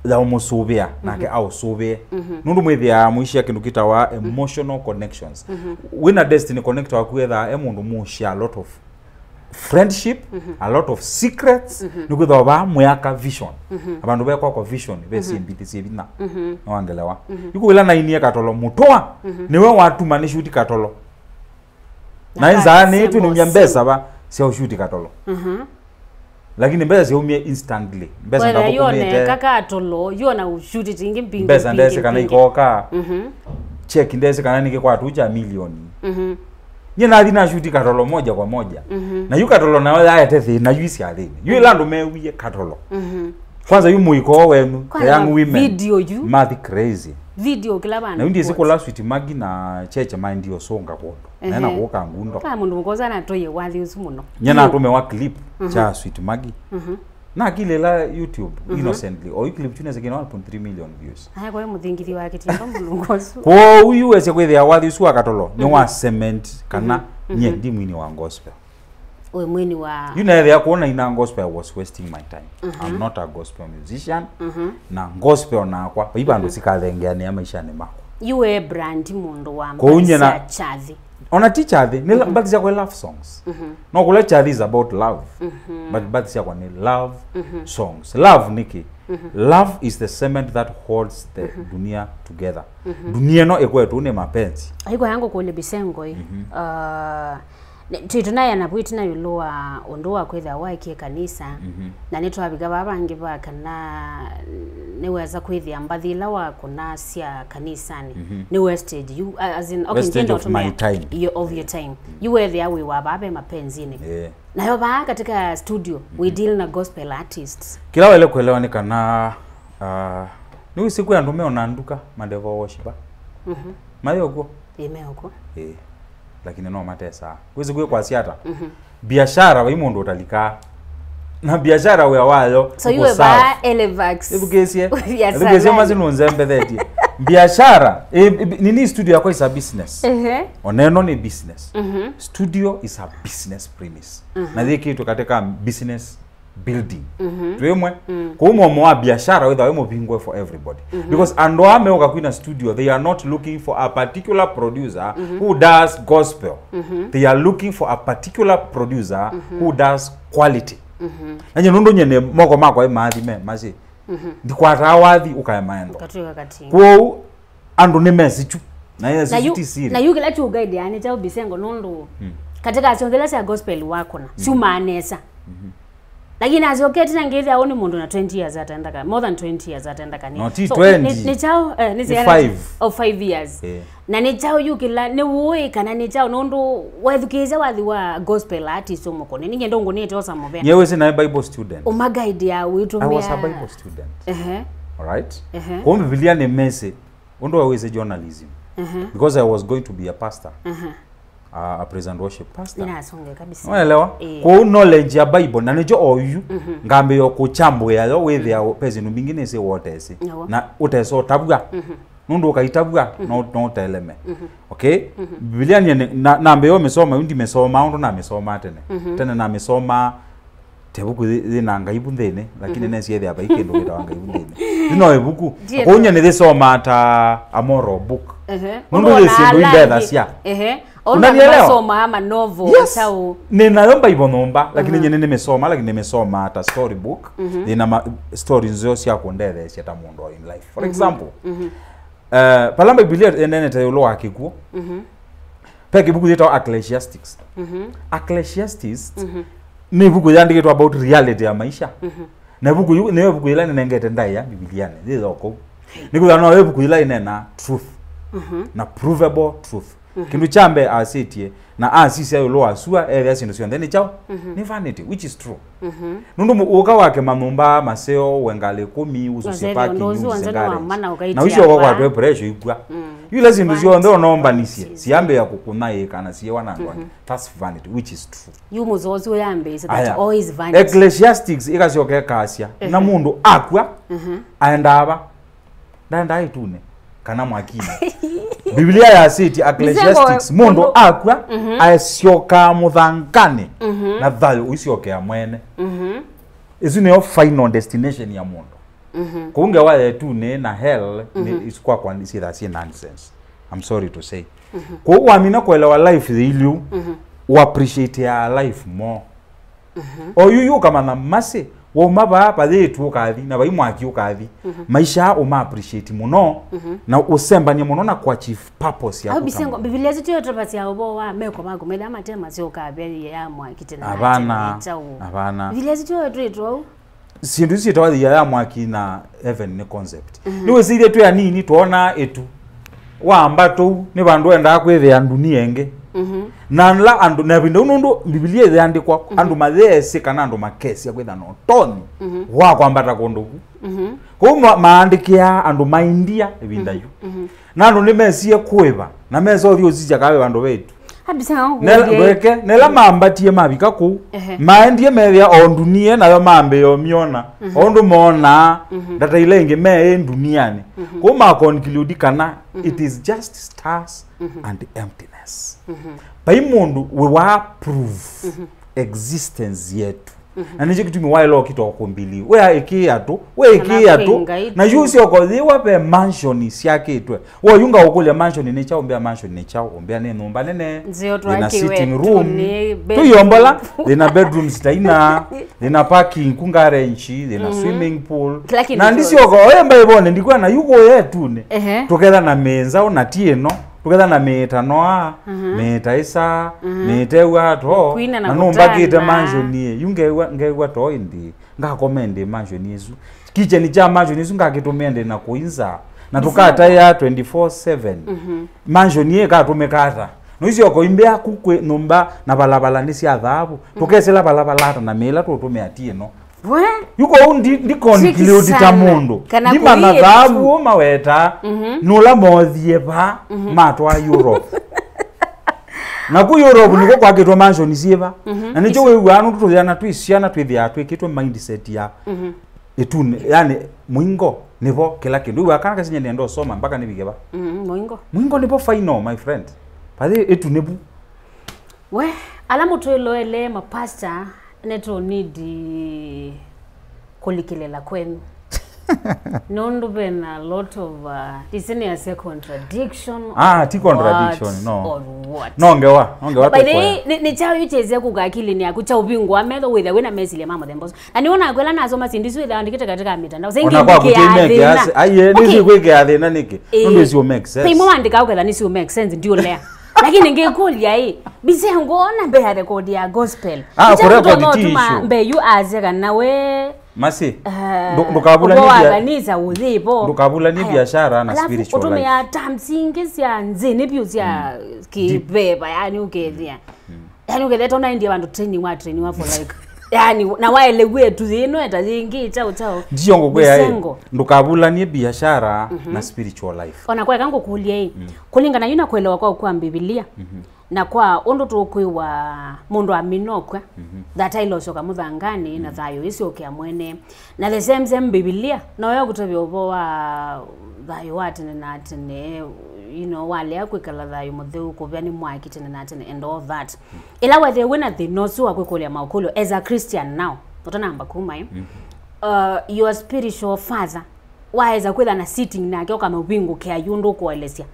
la umusobea nake au sobe nundu mwithi ya muishi kindu kitawa emotional connections when a destiny connector wakwetha mundu mushi a lot of friendship a lot of secrets nukwetha ba mwaka vision abandu bekwa kwa vision besi mbiti bina wangelewa yuko ila na inie katolo mutwa niwe watu manishuti katolo na inza ni tu ni mbesa ba sio shuti katolo lakini mbesa siumie instantly mbesa ndako kumete kaka atolo yona ushuti tingi mpingi mbesa ndese kana ikoka check ndese kana nike kwa tuja milioni nyina adina shuti katolo moja kwa moja na yu katolo na wala ayete na yuisi alini yu lando mewiye katolo kwanza yu muiko wenu young women video yu mathi crazy video kila bana na ndi ziko last week magi na cheche mind yo songa kondo na kuoka ngundo kama mundu ngoza na toye wathi usumuno nyana atume wa clip cha sweet magi na kilela YouTube innocently o clip tuna zikina 1.3 million views aya kwa muthingiri wake timba mulungosu kwa uyu ese kwethia wathi usu akatolo ni wa cement kana nye ndi mwini wa gospel we mwini wa you know there kuona ina gospel was wasting my time I'm not a gospel musician na gospel na kwa ibandu sikathengeania maisha ni mako you a brand mundu wa mbasa chathi ona teacher the ni but ya kwa love songs no kula chathi is about love but ya kwa ni love songs love niki love is the cement that holds the dunia together dunia no ekwetu ne mapenzi aiko yango kule Bisengo tunaye na bwitina yuloa ondoa kwetha waike kanisa na nitwabiga babangi bakana niweza kwithia mbathila wa kuna sia kanisani ni wastage you as in okay wastage of my time of your time you were there we were babe mapenzini na yo ba katika studio we deal na gospel artists kila wale kuelewa ni kana ni siku ya ndume onanduka madevo worshipa mayoko imeoko lakini no matesa kwezi kwe kwa siata biashara wa imondo utalika na biashara we wayo so you ba elevax ebukesie mazino nzembe theti biashara nini studio yako is a business oneno ni business studio is a business premise na dhiki kitu katika business building twemwe kumo wa biashara whether wemo bingwe for everybody because ando ameoka kwina studio they are not looking for a particular producer who does gospel they are looking for a particular producer who does quality nanye nundo nyene moko mako e mathi me mazi ndikwata awathi ukayamaendo kwa ando ni message na yeye siri na yuko lati uguide yani cha Bisengo nundo katika achongeleza gospel wako na si umanesa lakini azoketi na ngithi aoni mundu na 20 years ataenda more than 20 years ataenda kanisa not 20 ni chao ni 5 years na ni chao yukila ni uwe kana ni chao nundu wethukiza wathi wa gospel artist umoko ni ngendo ngonete osa move nyewe sina bible student uma guide ya witumia I was a bible student all right kwa Biblia ni message ndo waweze journalism because I was going to be a pastor a praise and worship pastor ninasonge kabisa unaelewa kwa knowledge ya bible na nijo oyu ngambe yo kuchambo yayo with ya pezi numbingine se wotese na uteso tabwa nundu ukaitabwa no teleme okay Biblia ni nambe yo mesoma ndi mesoma ndo na mesoma tene na mesoma tebuku zinanga ibundene lakini nesi yethe aba ikendo kitawanga ibundene dino ebuku kunya ne thesoma ta amoro book nundu lesindu indetha cia unanielewa ama novel sau ninayomba ibo nomba lakini nyene nimesoma lakini nimesoma hata storybook ina stories nzo cia kundethe cia ta mundu in life for example palamba Biblia enene tayolo akikuo peke buku zeta Ecclesiastes Ecclesiastes ni buku yandikitwa about reality ya maisha na buku yu ne buku ila nengete ndai ya Biblia ne zoko nikuza no buku ila inena truth na provable truth kindu chambe asetie na asisi ayo lo asua area sindu sio then chao ni vanity which is true nundu uka wake mamumba maseo wengale 10 ususipaki na usho kwa kwa pressure igwa yule sindu sio ndo nomba nisie siambe ya kukuna yeka na sie wanandwa that's vanity which is true you muzozi uyambe is that always vanity Ecclesiastes ikasyoka kasia na mundu akwa aendaba ndanda itune kana mwakini Biblia ya city Ecclesiastes mundu akwa asyoka muthangane na thayo usyoke ya mwene isu niyo final destination ya mundu kunge wale tune na hell ni iskwa kwa ndisi that's nonsense I'm sorry to say kwa uamina kuelewa life iliu u appreciate ya life more oyu kama na mase wo maba bathetu kathi na baimwaki ukathi maisha uma appreciate muno na usembanye muno na kwa chief purpose ya Bisengo Biblia zetu yote pati ya obo wa meko mago meda matema sio kabeli ya mwaki tena abana Biblia zetu yote sindu sisi tawathi ya mwaki na heaven ni concept niwe sire tu ya nini tuona etu wamba tu ni bandu enda kwithia dunia enge nanla andu na bindu nundu Biblia yandikwa andu mathese kana andu makesi akwitha no toni wa kwambata kunduku kwa maandikia andu maindia ebindayo na andu nimesie kuiba na mezo thio zija kabe bandu betu Nelweke nela mamba tie mabika ku maendie methia o dunia nayo mambe yo miona ondu mona data ilenge me duniani ko ma conclude kana it is just stars and emptiness pai mundu we wa prove existence yetu na nije kitumi wailo kitoko mbili we ikiatu na yusi okodhiwa pe mansion siakitwe wo yunga okule mansion ni chao mbea mansion ni chao ombea ne numba nene na sitting room tuyombola lina bedrooms taina lina parking kungare nchi lina swimming pool na ndisi oko oyemba ibone ndikwa na yuko yetu ne tokela na menza ona tieno tuketha na meta noa meta isa metewa to na numba kite mansion ni yungewa to indi ngakomende mansion yesu kitchen cha mansion yesu ngakitumende na kuinza na tukata ya 24/7 mansion ye katumekata noizio ko imbea kukwe numba na balabala nisi adhabu tukesela balabala na mela to tumeatieno yuko ndikonikile utita mundu ni manadhabu maweta nula mothie pa matwa Europe na ku Europe niko kwakitwa mansion sieva na nicho wewe anu tutoyana twisiana twithia twikitwe mindset ya etune yani mwingo nivo kila kindu wakanga sinya nendo soma mpaka nibigeba mwingo nipo final my friend pale etunebu we alamu tuiloele mapasta neto need kulikilela kwenu nondu bena a lot of isn't a contradiction ti contradiction no ongewa by the way ni chao yucheze kugakili ni akucha ubingwa ametho witha wena mesile mama thembo aniona kwela nazo masindisi witha ndikita katika mitandao zengi ndikia aye nisi kweke athina niki nondu sio make sense pimo andika ukwela nisi make sense ndio lea lakini ngekulia hii Bisengo ona mbe record ya gospel mbe yu azeka nawe masi ndukabula ni kanisa udhipo ndukabula ni biashara na spiritual life utumia tamsingi sia nzini bya kibeba yani ukethia yani ukeleta ona ndia bantu training wa for like yani na waele wetu zino eta zingi chao ndiongo kwe ndukabula ni biashara na spiritual life ona kwa kango kulia hii kulingana yuna kuelewa kwa Biblia na kwa undu tukwiwa mundu aminokwa that iloshoka muthangani na thayo icio kia mwene na the same Biblia na wewe kutabia ubo wa thayo watene na atene wale akwikala thayo mutheu kubya ni mwaki tene na atene and all that ila whether wena the nosu akwikolia maukulu as a Christian now utanamba kumai your spiritual father waweza kwela na sitting na kio kama ubingu kia yundu kuelesya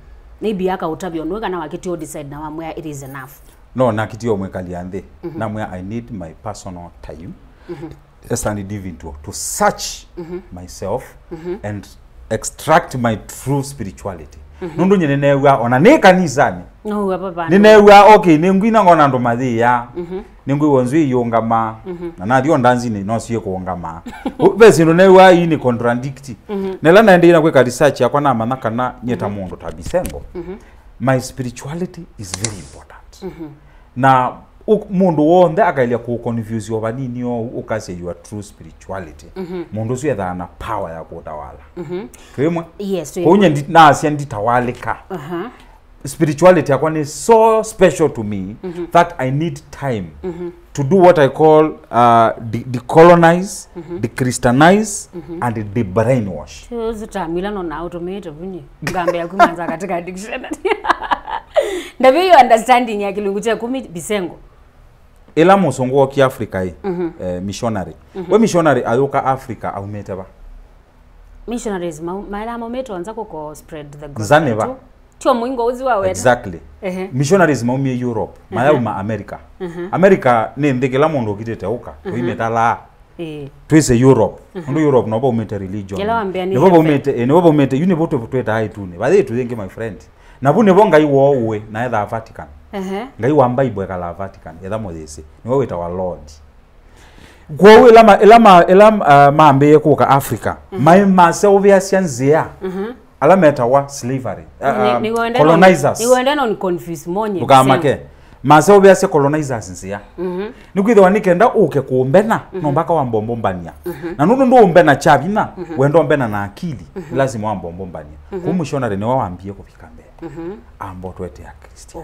maybe aka utabio nweka na wakitio decide na wamwea it is enough no na kitio mwekaliande na mwea I need my personal time as an individual to search myself and extract my true spirituality nundu nyene newa ona ne kanisani no papa newa okay nengwina ngona ndo mathia nengwi wonzwi yongama na nathio ndanzini no siye kuongama bese ndo newa ini contradict nela naende na kweka research yakwa na manaka na nyeta mundu tabisengo my spirituality is very important na mundu wonde akailia ku confuse over nini ukase your true spirituality mundu sio thana power ya kutawala kwemwe yes kunye na asia nditawalika spirituality yakwa ni so special to me that I need time to do what I call decolonize, de-Christianize, and de-brainwash. Tamila no na automate vinyi. Ngambe ya kumanza katika dictionary. Ndivyo you understanding ya kilungu cha Bisengo. Ela musongo wa Kiafrika hii missionary. We missionary ayoka Africa au meteba. Missionaries maela mometo anza ko spread the gospel. Zaneva. Tio mwingo uzi wa weda. Exactly. Missionaries maumie Europe, mayauma America. America ni ndekela mundu kitete uka. Kuimetala. Twese Europe. Ndo Europe no umete religion. Nebo umete univote tweta hai tune. Bale tuzenge my friend. Nabune bonga iwowe na etha Vatican. Ngai wa Bible kala Vatican etha modese. Niwe weta wa Lord. Gwo elama mambe kuka Africa. My masovia sianzia. Alameta wa slavery. Colonizers. Niwenda no confuse monye. Tukamake. Masovia se colonizers nzia. Nikwithe wanikenda uke kuombena no mpaka wa mbombombania. Na nundu ndo ombena chabina wendo ombena na akili lazima wa mbombombania. Ku missionary ne waambie kufika mbele. ambo twete ya Christian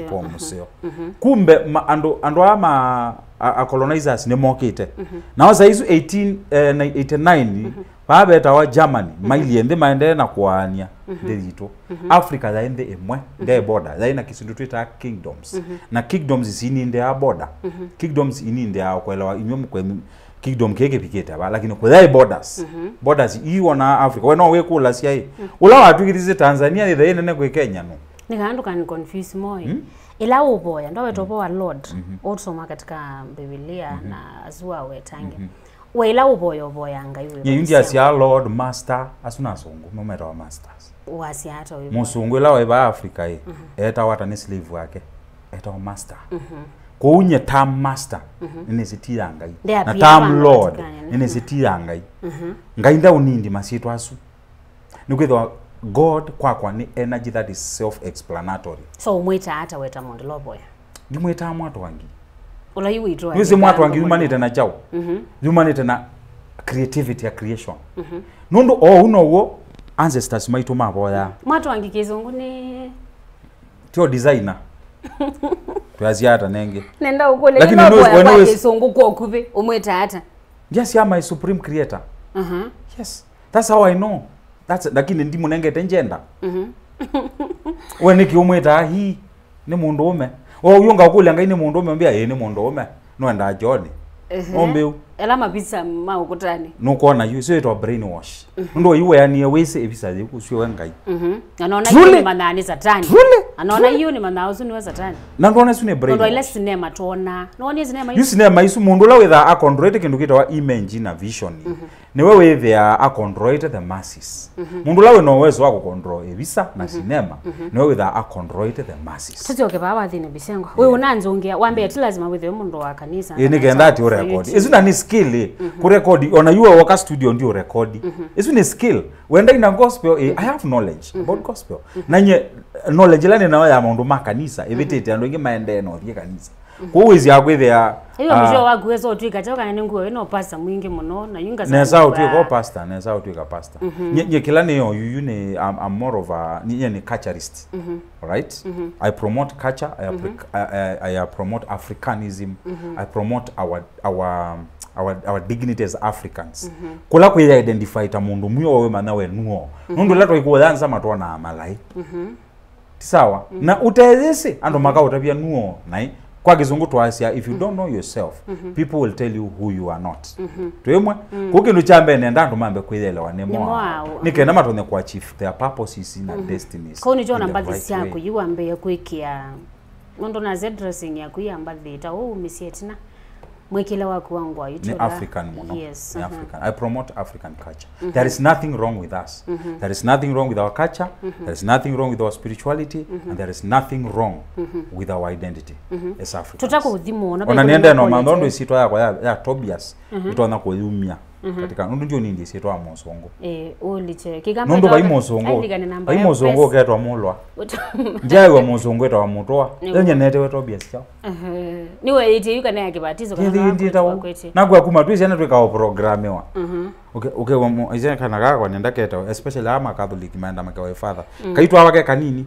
obo museo kumbe ando ama colonizers ne mokite na wasa hizo 1889 babeta wa Germany mailiende maende na kuania ndito Africa zaende emwe nde border zaina kisindu twita kingdoms na kingdoms isini nde ya border kingdoms ini nde ya kwelewa inyo mkwe kingdom keke piketa ba lakini kwa borders borders iwo na Africa wena we kula sia ula watu kirize Tanzania ile nene kwa Kenya no nikandu kan confuse moyo ila uboya ndo wetopo wa Lord otsoma katika Biblia na azua wetange we ila uboya ngaiwe ye India sia Lord master asuna songo momera wa masters wasi hata we musungu ila wa Africa eta wata ni slave wake eta wa master kuunye term master inesitira ngai na term Lord inesitira ngai ngai nda unindi masitwa asu nikwithwa God kwa ni energy that is self-explanatory. So umwita hata weta mundu loboya. Ngimwita mwatu wangi. Ula yuitwa. Yuzi mwatu wangi humanite na chao. Humanite na creativity ya creation. Nundu uno wo ancestors maitu maboya. Mwatu wangi kizungu ni tio designer. Tuaziata nenge. Nenda ukole lakini kwa kizungu kwa kuve umwita hata. Yes, ya my supreme creator. Yes. That's how I know. That's lakini ndi munenge tenjenda we niki umweta hi ni mundu ume uyunga kule ngai ni mundu ume mbia ni mundu ume no enda joni ombe ela mabisa maukutani nukuona you so it brainwash ndo iwe yani wese ebisa zikuswe ngai anaona yuni manani satani anaona yuni manauzu ni satani na ndo sune brain ndo ile sinema tona no sinema you sinema isu mundu la witha a control kindu kitwa image na vision ni wewe they are control the masses mundu la we no wezo wako control ebisa na sinema ni wewe they are control the masses tuzoke baba thine bisengo we unanzongea wambe ati lazima wewe mundu wa kanisa ni genda ati record isuna ni skill ku record ona you work studio ndio record isuna skill wenda ina gospel I have knowledge about gospel nanye knowledge lani na ya mundu makanisa ebitete ando ngi maende no thie kanisa kuwizi akwithia iyo mjo wagwezo twika choka ni nguo ino pastor mwingi muno na yunga neza utwika pastor neza utwika pastor nye kila niyo you ni I'm more of a ni culturist right I promote culture I promote Africanism I promote our dignity as Africans kula ku identify ta mundu muyo we mana we nuo nundu latwa ikuwanza matona malai sawa na utezese ando maka utabia nuo nai kwa kizungu twasia if you don't know yourself people will tell you who you are not twemwe kukindu chambe nenda ndo mambe kwithelewa nemo nikenda matone kwa chief their purposes na destinies ko ni jona mbathi yako yuambe kwikia ndo na dressing yako yambathi ta misietina mwekela wako wangu wa YouTube African mono yes African I promote African culture there is nothing wrong with us there is nothing wrong with our culture there is nothing wrong with our spirituality and there is nothing wrong with our identity as Africans tutako udhimo ona niende no mandondo isitwa ya Tobias itona kuyumia katika ndio nindi isitwa amosongo uliche kigamba ndo baimosongo ketwa mulwa njai wa mosongo etwa mutwa yenye nete we Tobias chao niwe iti yuka naye kibatizo kana kwete na kwa kuma twisi ana tweka programewa okay izene kana gako nenda keta especially ama Catholic maenda makawa father kaitwa wake kanini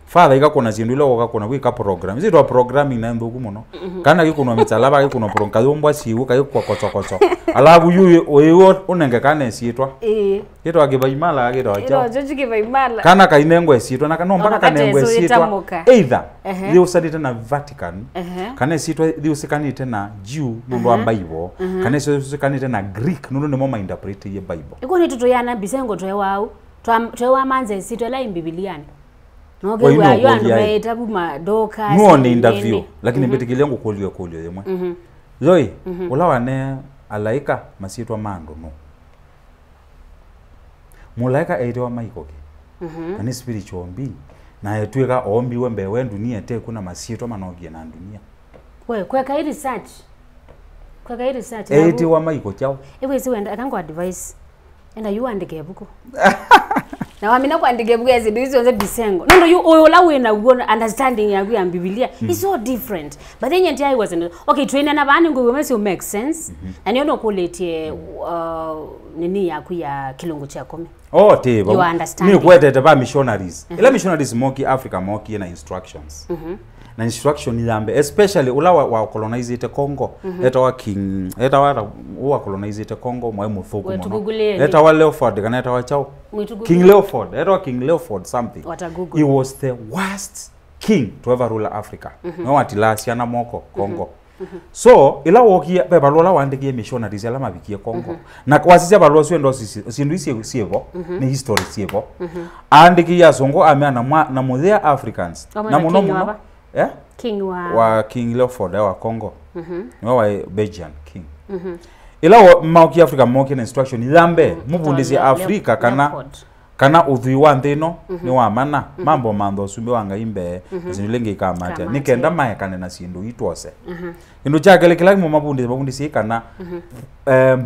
father ikakona zindu ile wakakona wika program zitwa programming na ndugu muno kana kikuno mitsalaba kikuno pronkadumba siwu kayo kwa kocho alabu yuyo unenge kana siitwa kitwa kibaimala akitwa cha jojo kibaimala kana kainengwe siitwa na kanomba kanengwe siitwa either liusadite na Vatican kana siitwa liusikanite na Jew ndo ambayibo kana siusikanite na Greek ndo nimo interpret ye Bible iko ni tuto yana bisengo twewau twa manze siitwa la Bibiliani noge wa yandu metabu madoka nuone interview lakini betikile ngo kolio yemwe zoi ulawane alaika masitwa mando no mulaika aitwa maikoke ani spiritual being na yetweka ombi wembe wendu ni ete kuna masitwa manogie na dunia we kweka research aitwa maiko chao ewe si wenda akango advice enda you andike buko na wamina kwandike bwezi ndizo ze Bisengo no you oyola wena understanding yaku ya Biblia is so different but then yet I wasn't okay trainer na bani ngo mesi make sense and you know kuletie nini yaku ya kilungu cha kome teba ni kwetete ba missionaries ila missionaries moki Africa moki na instructions na instruction yambe especially ula wa colonize ite Congo eta wa king eta wa colonize ite Congo mwe muthuku mono eta wa Leopold kana eta wa chao King Leopold eta wa King Leopold something he was the worst king to ever rule Africa no watilasi ana moko Congo so ila woki pe balola wandikie missionaries ala mabikie Congo na kwasisi balola swendo sindu isiebo ni history siebo andiki ya songo amena na muthea Africans na muno King wa King Leopold wa Congo wa Belgian king ila mauki Africa moki na instruction ilambe mubundisi Africa kana uthui wa nthino ni wa mana mambo mando sumbe wanga imbe zinilenge ikamata nikenda mae kana na sindu itwose indu chakele kila mabundisi kana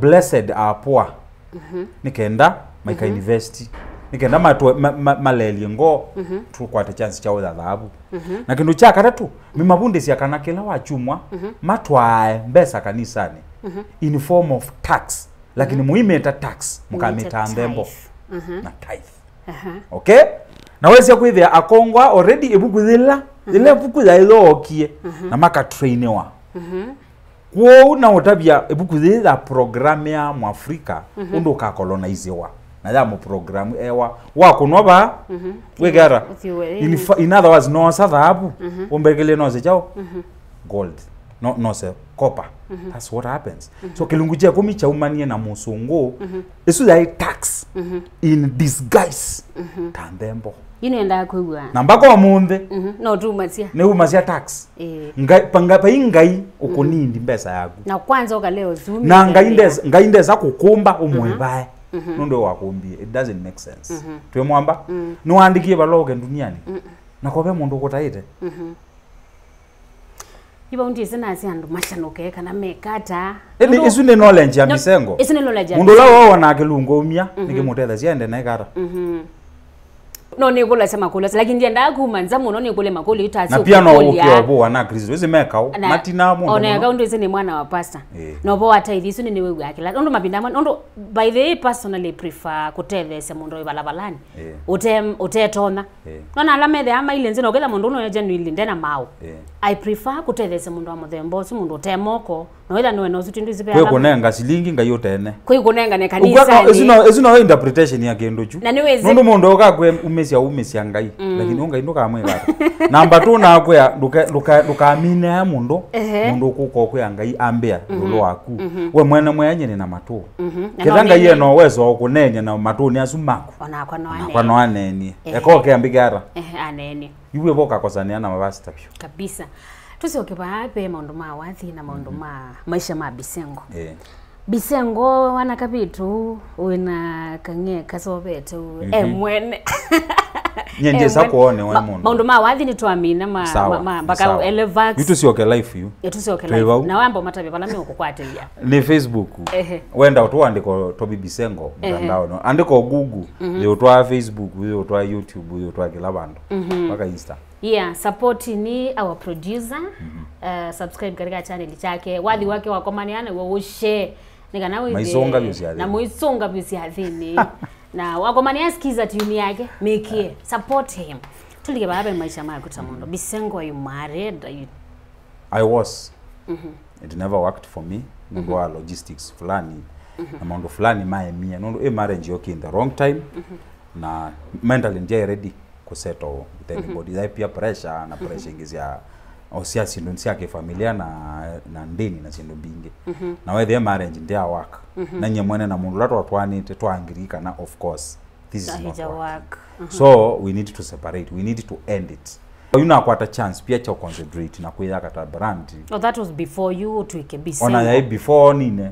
blessed are poor nikenda maika university nikenda maleli ngo tukwate chance cha dhahabu na kindu cha katatu mimabundisi akana kila wachumwa matwae mbesa kanisani in form of tax lakini muimeta tax mukameta ndembo na tithe okay na wezi ya kwithia akongwa already ebukuthila ile bukuthila ilokie na maka trainewa kwa na otabia ebukuthila program ya mu Africa undo ka colonizewa na ya mu program ewa wa kunwa wegara in other words no sadhabu ombekele no se chao gold no se copper that's what happens so kilungu cha kumi cha umanie na musungu isu ya tax in disguise tandembo inenda kuwa nambako omunthe no tumatia ne umasia tax ngai pangapa ingai ukunindi mbesa yaku na kwanza ukaleo zumi na ngainde za kukumba umwebae nundo wakumbie it doesn't make sense twemwamba no andikie baloge duniani na kobe mundu kotaite iba undi sinasi andu mashanoke kana mekata isune knowledge ya Bisengo isune knowledge mundu la wao na kilungo umya nikimutela siende na ikara no nikula sema kula lakini ndiye ndakumanza muno nikule makuli itasi na pia no ukiobo wana Kristo wezi mekao matina mundu ona account ese ni mwana wa pastor no bo ataidi isune ni wewe yake ndo mabindama ndo by the way personally prefer kutevese mundu ibalabalani utetona nona alamede ama ile nzino kila mundu no yaje nilinde na mau I prefer kutevese mundu wa muthembo si mundu temoko no ila no sutindu zipe ala kwe kunenga silingi ngayotene kwe kunenga ne kanisa isino interpretation ya kendo chu ndo mundu okakwe umesia ngai lakini unga inuka amwega namba 2 na akwe dukamine ya mundu kuko kwe ngai ambia lolo waku we mwene mwenye ni na matu kithanga yeno wezo okunenya na matu ni asumako kwa no aneni ekoke ambigara aneni iwe boka kosania na mabasi tapyo kabisa tusioke bape maundu ma wathi na maundu ma maisha ma Bisengo Bisengo wana kabitu wena kange kasobetu mwene nyenje sakuone wa mundu maundu ma wathi ni twamina mpaka elevax vitu sioke life you sioke life na wambo matabe bala mimi ukukwatelia ni Facebook wenda utwandiko Toby Bisengo mtandao no andiko Google leo twa Facebook leo twa YouTube leo twa kila bandu mpaka Insta support ni our producer subscribe katika channel chake wathi wake wakomaniana wo share nika nawe na muisonga bisi hadhini na wakomania skiza tune yake mekie support him tulike babe maisha mako tamundo Bisengo are you married I was it never worked for me ndo logistics fulani na mambo fulani mia ndo marriage yoke in the wrong time na mentally nje ready ku settle with anybody that peer pressure na pressure ingizia osia sindu yake familia na ndini na sindu bingi na we the marriage ndia work na nyemwene na mundu latwa twani tetwangirika na of course this is not work so we need to separate we need to end it you know kwata chance pia cha concentrate na kuya kata brand that was before you to Bisengo ona ya before nine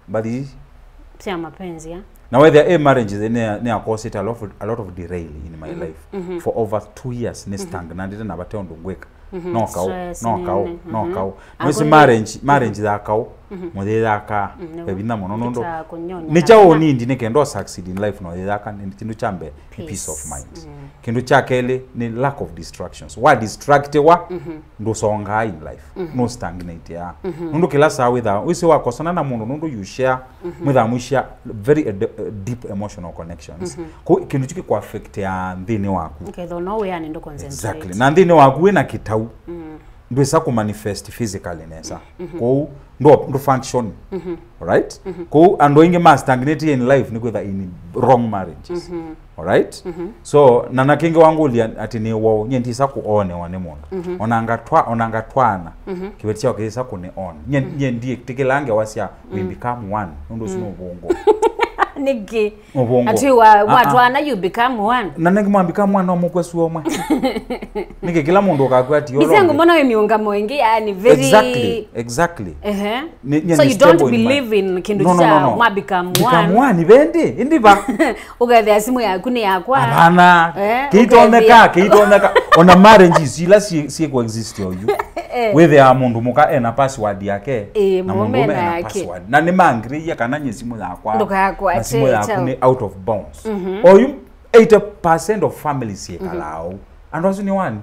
but sia mapenzi ya now whether a marriage they cause it a lot of derail in my life for over 2 years ne stagnant na batondo ngweka no kau no si marriage that kau muthithaka bebina muno nundu ni chao nindi ni kendo succeed in life no thithaka ni kindu chambe peace of mind kindu chakele ni lack of distractions wa distracted wa ndo songa in life no stagnate ya nundu kila saa witha wisi wa kosana na mundu nundu you share mwitha muisha very deep emotional connections ko kindu chiki kwa affect ya ndini waku okay though no we are ndo concentrate exactly na ndini waku we na kitau ndo isa ku manifest physically nesa ko ndo function right ko ando inge ma stagnate in life ni kwetha in wrong marriages alright so nana kinge wangu li ati ni wo nyendi isa kuone wane mundu onanga twana kibetia okisa kune on nyendi tikilange wasia we become one ndo sino bongo niki ati wa twana you become one nanenge mwambika mwana omukwesu omwe niki kila mundu okakwati yolo Bisengo mbona we miunga moingi yani very exactly so you don't believe in kindu cha mwa become one bende indiba ugathe asimu yaku ni yakwa hapana kiitoneka ona marriages ila si coexist yo you whether a mundu muka ena password yake na mundu ena password na ni mangri ya kana nyesimu yakwa ndokakwa simu yaku ni out of bounds or you 80% of families yekalao and wasu ni one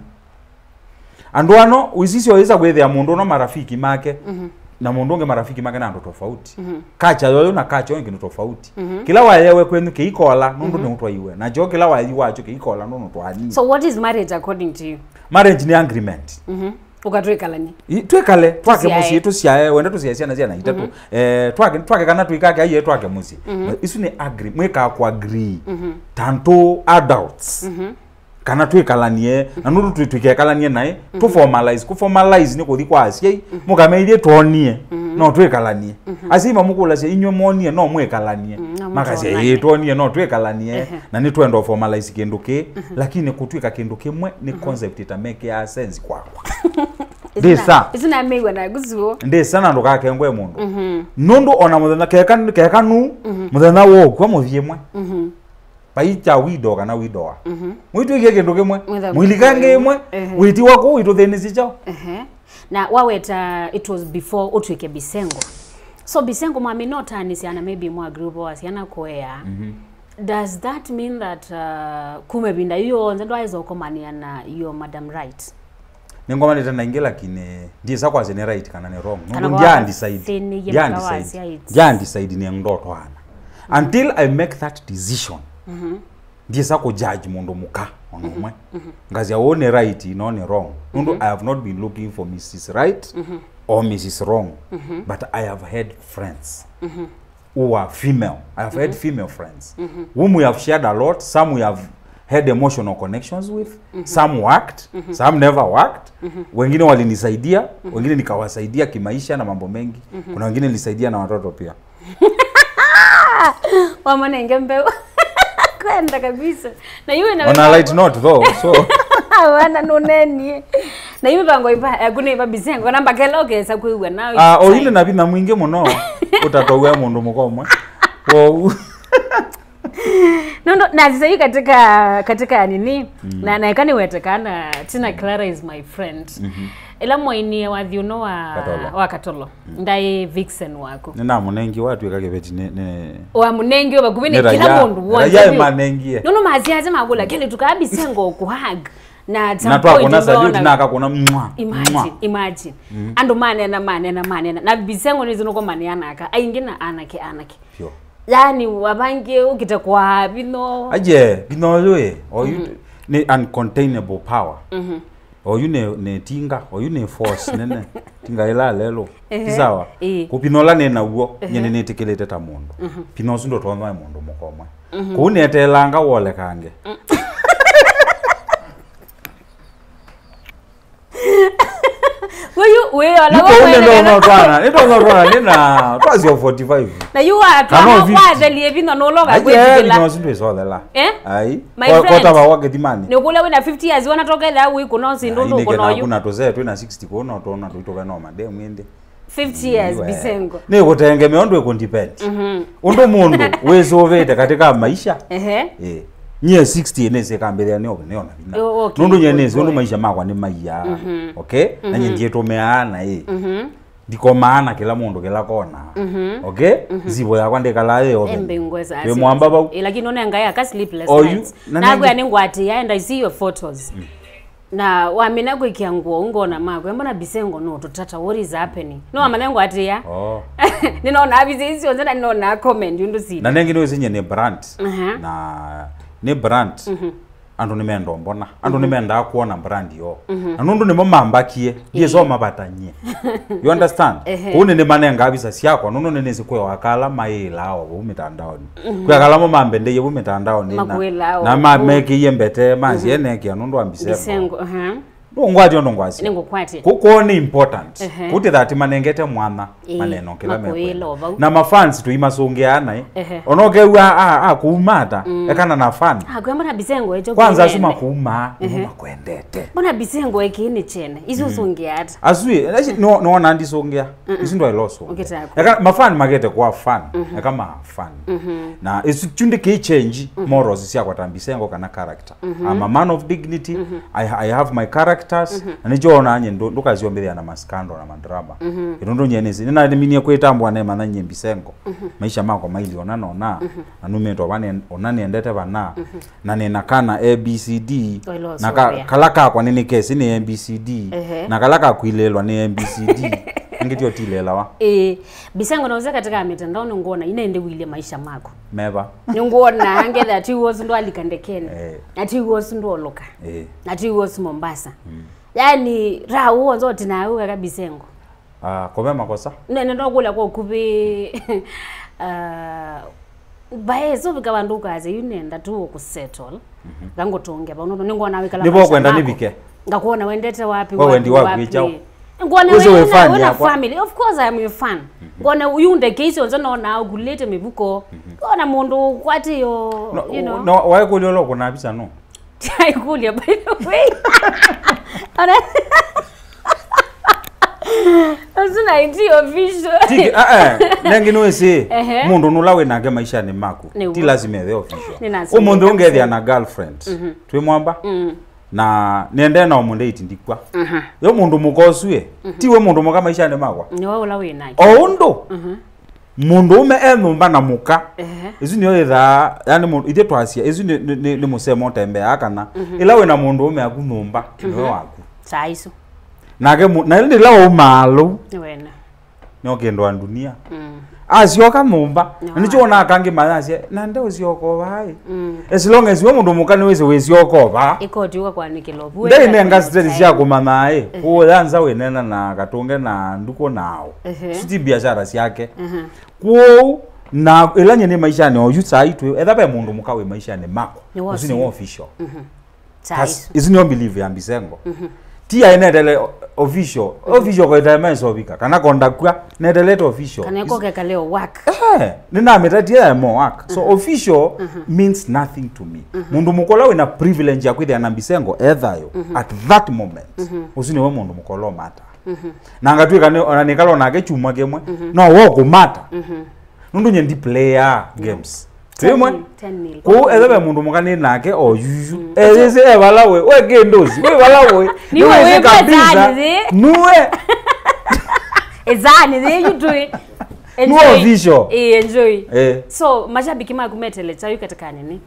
andu ano wisisi waweza whether a mundu no marafiki make na mundu nge marafiki make na ndo tofauti kacha yoyo na kacha ngi tofauti kila wayewe kwenu keikola nundu ni utwa iwe na jo kila wayi wacho keikola nundu twani so what is marriage according to you marriage ni agreement ukatwekalanye twekale twake musi tusiae wenda tusiasiana ziana itatu twake kana tuikake aye twake musi isu ni agree mweka ku agree tanto adults kana twikalanie na nundu twikekalanie nae to formalize ku formalize ni kuthi kwa asie mukameithie tonie no twikalanie asima mukula cia inyo monie no mwekalanie makacia tonie no twikalanie na ni twendo formalize kindu ki lakini kutwika kindu kimwe ni concept ita make ya sense kwako ndisa isina mewa na guzuo ndisa na ndoka kengwe mundu nundu ona muthana kekanu muthana wo kwa muthiemwe paicha wido kana widoa mwitu yake kindu kimwe mwilikange imwe witi wako witu thenisi chao na waweta it was before utwike Bisengo so Bisengo mwami notanisiana maybe mwa group wasiana koea does that mean that kumebinda hiyo nzendo aizo komania na hiyo madam right ningoma nitana ingela kine ndisa kwa zene right kana ni wrong nundu jandi side ni ndoto hana until I make that decision ndisa ko judge mundu muka onomwe ngazi aone right no ni wrong nundu I have not been looking for Mrs. Right or Mrs. Wrong but I have had friends who are female. I have had female friends whom we have shared a lot. Some we have had emotional connections with, some worked, some never worked. Wengine walinisaidia, wengine nikawasaidia kimaisha na mambo mengi. Kuna wengine nilisaidia na watoto pia. Wamanenge mbeu. Kwenda kabisa. Na yule na on a light note though, so wana noneni. Na yule bango iba kune Bisengo namba keloke sa kuiwa nawe. Oyile na bina mwingi muno utatowe mundu mukomwe. Wow. No nazisayi katika nini na naikani wetekana Tina Clara is my friend ila mwaini wathiuno wa Katolo ndai Vixen wako nina munengi watu ikage beti ne wa munengi obakubine kila mundu wonse ya manengi no maziaze magula kile tukabisengo ku hug na twakona salute na akakona imagine ando manena na Bisengo nizino ko manena aka aingina anake pure yani wabange ukitakwa bino aje bino loe or you ne uncontainable power or you ne tinga or you ne force nene tinga ila lelo kisawa kupinola ne nawo nyene ne tekelete ta mundu pino sindo tonwa mundu mukomwe kunetelanga wole kange we ala wewe ndo nina twazi 45 na you are kwa live no longer kwetela no sindo isolela ai kota ba wake dimani ni kule wina 50 years wana tokela wiku no sindo ndo kono yo kuna toze twina 60 kono tona tuitoka no made mwende 50 years Bisengo ni kutenge meondo eko depend undo mundu wezoveta katika maisha nye 60 enese kambele neona nundu nyenezi nundu maisha makwa ni maiya okay na nyenje tomeana ndiko maana kila mundu kila kona okay zibo yakwa ndikala yo embengweza we mwamba ba lakini ona ngaya ka sleepless nights nago yanengwati yaenda see your photos na wamina kwikia nguo ungona mako mbona Bisengo no totata what is happening no amanengo ati ya ninaona abizi hizi onzana ninaona comment yundu si na nengi no zinye ne brand na ne brand andu nimendo mbona andu nimenda kuona brand yo anundu nimo mambakie yezo mabatanye you understand kune ne manenga abisa siako anundu nene sikwe wakala mailao umitandaoni kwa kala mo mambende yebu mitandaoni na mameke yembete manzi yeneke anundu ambisengo ngwati ndongwazi ningokwati kukoni important kuti that manengete mwana maneno kila meko na mafans tuimasongeana onogewa kuumata ekana na fan kwamba na Bisengo ejo kwanza sima kuuma makwendete mbona Bisengo ekini chene izo songeata azwi no nandi songea isindo iloso ekana mafan magete kwa fan kama fan na isitunde ke change morals sia kwa Bisengo kana character I'm a man of dignity I have my characters anijoona anye ndukaziombelea na maskando na madrama inondo nyenezi nina minie kwetambwa na mananye Bisengo maisha mako maili onana na numento bane onani endete bana na ninakana ABCD na kalaka kwa nini kesi ni ABCD na kalaka kuilelwa ni ABCD ngitio tilela wa Bisengo nauza katika mitandao ngona inaende wile maisha mako meva ngona ange that he was ndo alikandekene that he was ndo loka that he was Mombasa yani rawo nzothi nayo ka Bisengo kome makosa nene ndo kula kwa kubi baezo bika bantu kaze yunenda tu ku settle ngangotonge ba unono ngona wikala nibo kwenda nibike ngakuona wendete wapi wendi wapi chao ngone wena family of course I am your fan ngone uyunde case onzo na ukulete mibuko ngona mundu kwati yo you know no wae kulolo kuna bisa no kulia by the way Azuna iti official nengi noese mundu nulawe nage maisha ni mako ti lazima the official umundu ungethia na girlfriend twimwamba na niende na omunde itindikwa yo mundu mukosue tiwe mundu muka maisha ni makwa ni wewe ulawe nake oundo mundu ume enumba na muka izu niyo etha yani mundu ite twasia izu ni musemo tembe akana ilawe na mundu ume akunumba niwe waku saiso nage na ile lawo malo wena no kendo dunia azioka numba nichona akange mayasie na ndio zioko bai as long as we mundu mukani wese wezioko ba ikodiwa kwa nikilobu ndai nenga stress yako manae uyanza wenena na katonge na nduko nao siti biashara yake kwa na elanye ni maisha ni oyusa itwe ethabe mundu mukawe maisha ni mako usini official isini believe ya Bisengo tia inedele official kwa dimension bika kana kondakwa nedele official kana ko keka leo work nina metatia mo work so official means nothing to me mundu mukola we na privilege ya kwithia na Bisengo etha yo at that moment usini we mundu mukolo mata na ngatwika ne kalo na gechuma gemwe no wo kumata nundu nyendi player games Temwe ko elebe mundu mukani nake oyuju eze ebalawe wegendozi we balawe niwe kabisa nuwe ezani they you do it enjoy so mashabiki makumetele chayo katika nini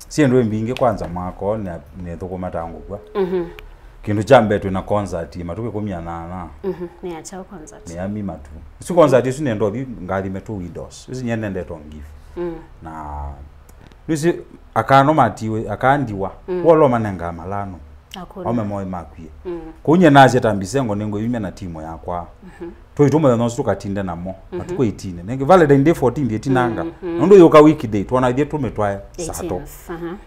siendo mbinge kwanza mwako ne thukuma tangu kwa kindu chambetu na concert matuke 18 ni acha concert ni ami matu si concert isu nendo ngali metu windows isu nyenende to ngive na nisi akano matiwe akandiwa wolo manenga malano ome moyo makwie kunye naje Bisengo nengo yime na timu yakwa toitumo no tukatinde namo matuko 18 nenge Valentine Day 14 18 ndo yoka weekday twana thie tumetwaya sato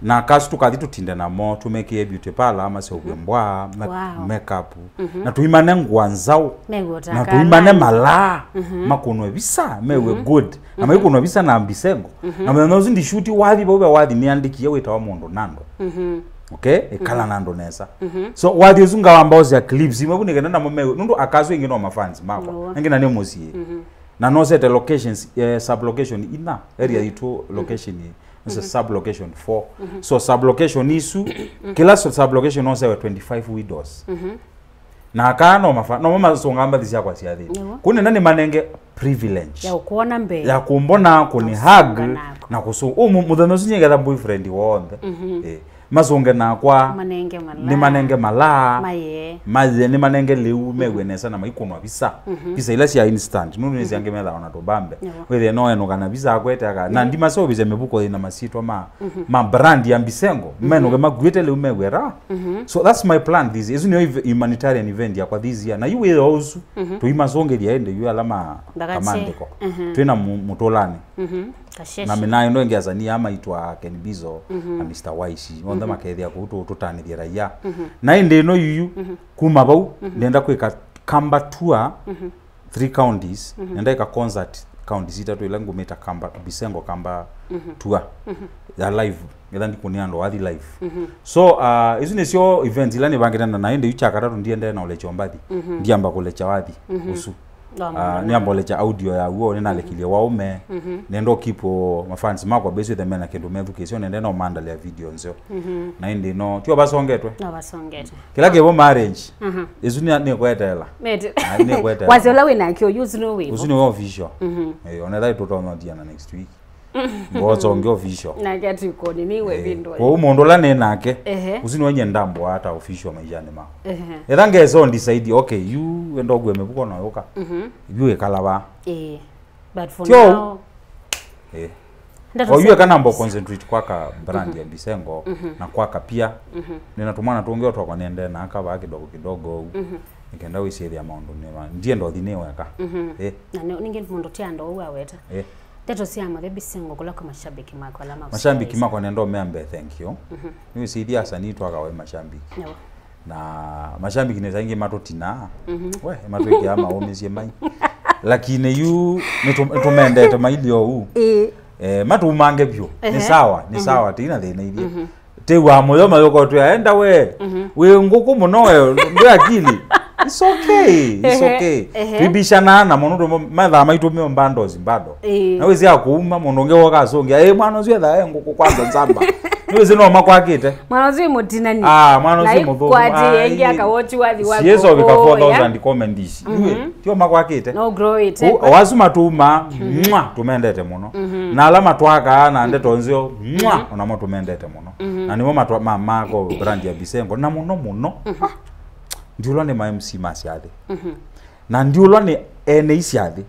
na kasu tukathi tutinde namo tumeke beauty parlor ama se ubembwa makeup na tuimane ngwanzao na tuimane mala makunwe bisa mewe good ama ikunwe bisa na Bisengo na mno zindi shoot wathi bobe wathi ni andikie wetawa mundu nando okay ekala nando nesa so wathi zunga wambaozi ya clips imebunike nenda mumewe nundu akazo ingino mafans mako ngina ne mosie na no set locations sub location ina area itu location is sub location 4 so sub location isu kila sub location no 25 windows na kana mafa no mama songa thisia kwa ciathi kuni nani manenge privilege ya kuona mbele ya kumbona kuni hug na kusu muthano cinyegetha boyfriend wothe mazonge nakwa ni manenge mala maye ni manenge liu megwenesa na maikonwa visa visa ila cia instant nunu ni ciange metha ona tubambe wethe no eno kana visa akwetega na ndima so bize mebuko ina masitwa ma brand ya Bisengo meno magwete liu megwera so that's my plan this is no humanitarian event ya kwa this year na you will also to imazonge liende yu alama kamandiko twina mutolani na mina ndo ngiazania ama itwa Kenibizo na Mr. Waishi onda makethia kutu tutanithia raia na inde no yuyu kuma bau ndenda kwika kamba tour 3 counties nenda ika concert counties itatu ila ngumeta kamba Bisengo kamba tour ya live ngetha ndikunia ndo wathi live so izi ni sio event ila ni bangitana na inde yucha katatu ndiende na ulecho mbathi ndiamba kulecha wathi usu ni ambolecha audio ya uo nina lekilia wa umwe nendo kipo mafans makwa base the mena kendo methucation nende no mandale ya video nzo na indi no tio basongetwe kila gebo marriage izuni ni kwetela ni kwetela wazola wina kyo use no way uzuni wa official onetha itotonwa diana next week ngozo ngio official na get you ni we bindo ko umuntu la nenake uzini wenye ndambo hata official maijane ma ethange so decide okay you endo gwe mebuko no yoka you ekalaba but for now you kana mbo concentrate kwaka brand ya Bisengo na kwaka pia ninatumana tuongeo tu kwa niende na akaba kidogo nikenda wisi ya maundu nema ndie ndo thinewe aka na ninge mundu tia ndo uwa weta teto siama the Bisengo kula kwa mashabiki mako alama mashabiki mako nendo meambe thank you niwe sidia asani tu akawe mashabiki na mashabiki ne zangi matotina we matoke ama omezie mai lakini you nitumendete mailio u matu mange byo ni sawa tina thina idia te wa moyo mayoko tu aenda we nguku muno we ndo akili it's okay bibishana na mundu matha maitumio mbando zimbado na wezi akuuma mundu ngewo kasongia mwana ucio tha nguku kwanza nzamba niwezi no makwakite mwana ucio mutinani mwana ucio muthu kwati yengi akawochi wathi wako yeso bika 4000 comment ici tio makwakite no grow it wasuma tuma tumendete muno na alama twaka na ndeto nzio ona mo tumendete muno na niwo matwa mamako brand ya Bisengo na muno ndiulwa ni MC masiathi na ndiulwa ni ene isiathi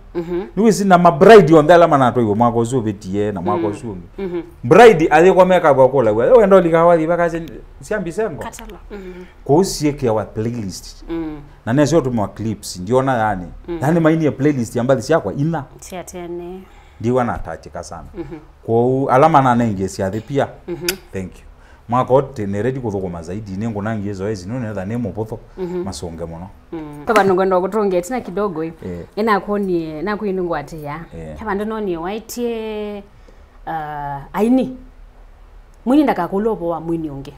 niwisi na mabride on dala mana toiwo mwako zo betie na mwako zungi bride ali kwa meka kwa kola we ndo likawathi bakaje sia Bisengo katala ko sieke wa playlist na nezo tumwa clips ndiona yani maini ya playlist ambayo siakwa ina tia tene ndiwa na tachika sana kwa alama na nenge siathi pia thank you mwako tene ready kuthukuma zaidi nengo nangi ezo ezi none netha nemo botho masonge muno kaba ngondo gutunge tina kidogo hivi ina kuonie na kuinungu atia kaba ndo noni waitie aini mwini ndakakulopo wa mwini unge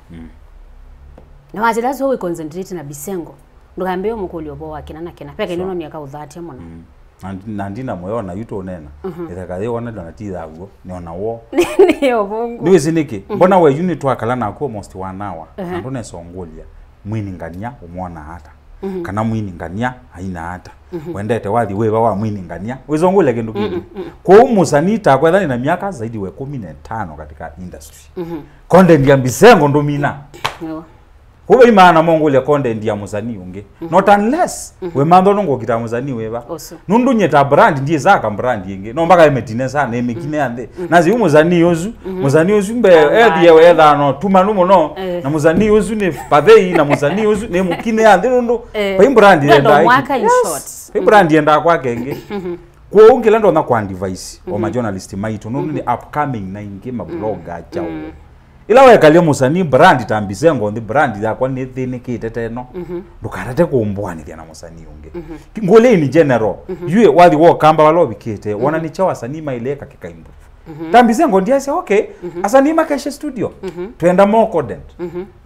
na wazira zo we concentrate na Bisengo ndo kambe yo mukoli obo wakina na kina peke nino ni akaudhatia muno na ndina moyo na yuto nena ithakaye wana ndo natitha guo niona wo niyo bungu niwe ziniki mbona we unit wakala na ko almost 1 hour ndo nesongolia mwiningania umwona hata kana mwiningania haina hata wendete wathi wewa wa mwiningania wezongole kindu kindu kwa umusanita kwa dhani na miaka zaidi we 15 katika industry content ya Bisengo ndo mina kuba imana mongolia content ya musani unge not unless we mando nongo kita musani weba nundu nyeta brand ndiye zaka brand yenge no mpaka emetine sana emekine ande nazi umuzani yozu mbe edie wetha no tumanu no na musani yozu ne padei na musani yozu ne mukine ande nundu pa brand yenda mwaka in short pa brand yenda kwake nge kwa ungela ndo na kwa device o ma journalist maitu nundu ni upcoming na inge ma blogger chao ila wekalia musani brand ta Bisengo ndi brand yakwa ni thinikite teno ndukarate kumbwanithia na musani unge ngole ni general yue wathi wo kamba walobikite wona ni chawa sani maileka kikaimbu ta Bisengo ndiye ase okay asani makesha studio twenda more content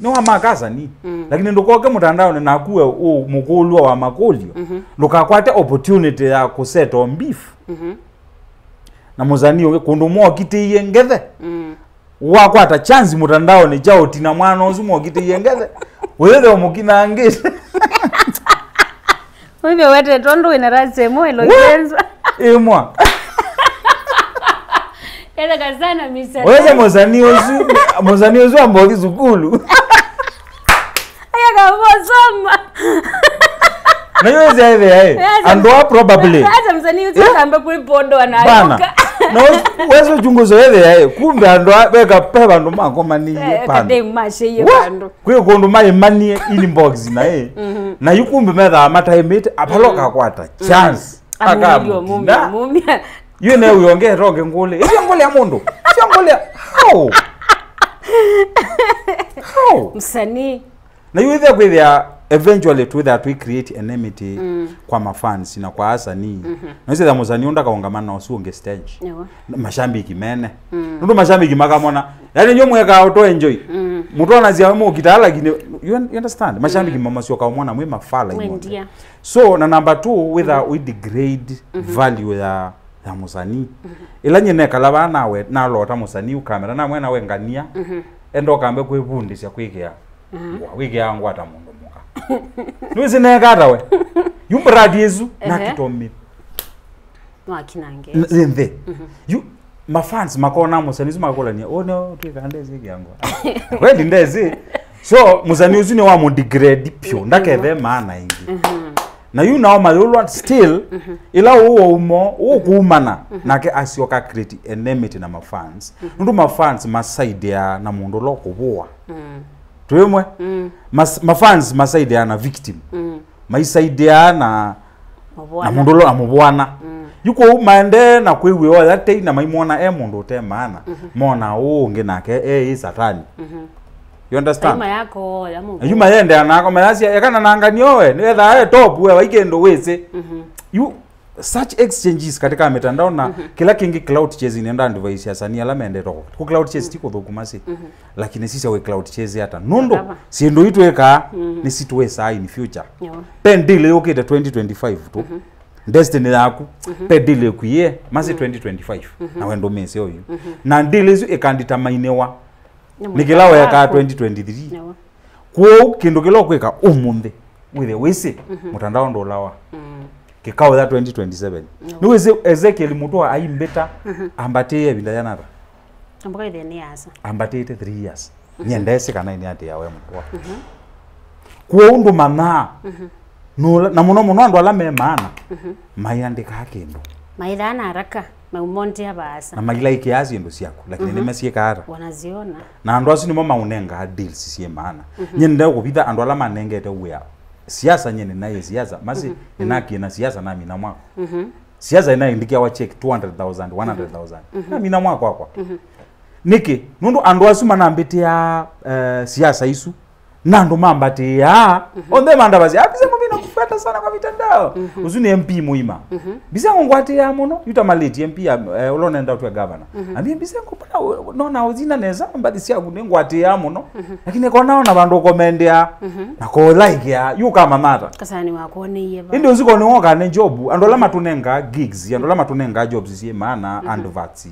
no amakaza ni lakini ndukoke mutandao ni nakuwe mukulwa wa makolio ndukakwate opportunity ya kuset on beef na musani unge kundu mo kitiye ngethe wakwata chance mutandao ni chao tina mwana ozumo kiti yengeze wewe omukina ngeze Wewe wete tondo inaraze moyo ilenza. Imwa. Ela kazana misa. Wewe mozaniozu amboli zukulu. Aya kavosoma. Na yote hivi andwa probably. Hata mzaniozu kamba kuli pondo anayuka. No wewe chunguzo hivi kumbe andwa beka peba ndo makoma ni pando. Kade mashe ye pando. Kwe kondo mai mani inbox na na yukumbe metha mata emite apaloka kwata chance. Akamu mumia. Yune uyonge roge ngule. Iyo ngule ya mundu. Iyo ngule how? How? Msanii. Na you either with their eventually to that we create enmity kwa mafans na kwa asanii. Na hizo za muzani unda kaongamana na usunge stage. Mashambiki mene. Ndo mashambiki makamona. Yaani nyo mweka auto enjoy. Mtu anazia mu kitala gine you understand? Mashambiki mama sio kaomona mwe mafala imo. So na number 2 whether we degrade value ya musani ila nyine kalaba nawe na lota musani ukamera na mwe nawe ngania endo kambe kwevundisya kwikea wikea ngwata mundu muka nuzi nekata we yumbradi yezu na kitomi wakinange nze you mafans makona musani makola ni ono tikandeze kyangwa wendi ndezi so musani uzine wa mu degrade pyo ndakeve maana ingi na you know malulwa still ila umo ukuumana nake asyoka create enmity na mafans ndu mafans masaidia na mundu lokubua tuemwe mafans masaidia na victim maisaidia na mundu lo amubwana yuko maende na kwewe wala te na maimona mundu te maana mona unge nake satani. You understand? Ayuma yako ya mungu. Ayuma yende anako mayasi yakana nanganiowe ni etha top we waikendo wese. You such exchanges katika mitandao na kila kingi cloud chase inaenda device ya sania la mende toko. Ku cloud chase tiko thugumasi. Lakini sisi we cloud chase hata nondo si ndo itweka ni situwe sai in future. Pendile yokete 2025 tu. Destiny yaku pendile kuye masi 2025 na wendo mese oyu. Na ndile zu ekanditamainewa nikilawa ya ka 2023 kwa kindu kilo kweka umunthe withe wese mutandao ndo lawa kikao ya 2027 niweze Ezekiel mutu aimbeta ambate ebinda yanara amboka ide ni asa ambate 3 years nyendese kana ini ate yawe mutu kwa undu mana no na muno andu ala me maana mayandika hakindu maidana haraka maumonte abasa na magila ikiazi ndo siako lakini nimesieka ara wanaziona na andu asu nimo maunenga deals sie maana nyende ukupita andu ala manengete uya siasa nyene naye siasa masi inaki na siasa na mina mwako siasa inaindikia wa check 200,000 100,000 na mina mwako akwa niki nundu andu asu manambitia siasa isu nando mambati ya onde manda bazi Bisengo bina kufuata sana kwa mitandao uzuni MP muima Bisengo ngwate ya mono yutamaleti MP ulonenda tu ya governor ambi Bisengo no na uzina neza mbadi sia ngwate ya mono lakini ko naona bandu comment ya na ko like ya yuka mamata kasani wako ni yeba ndio uziko ni woka ne job andola matunenga gigs andola matunenga jobs sie maana and vati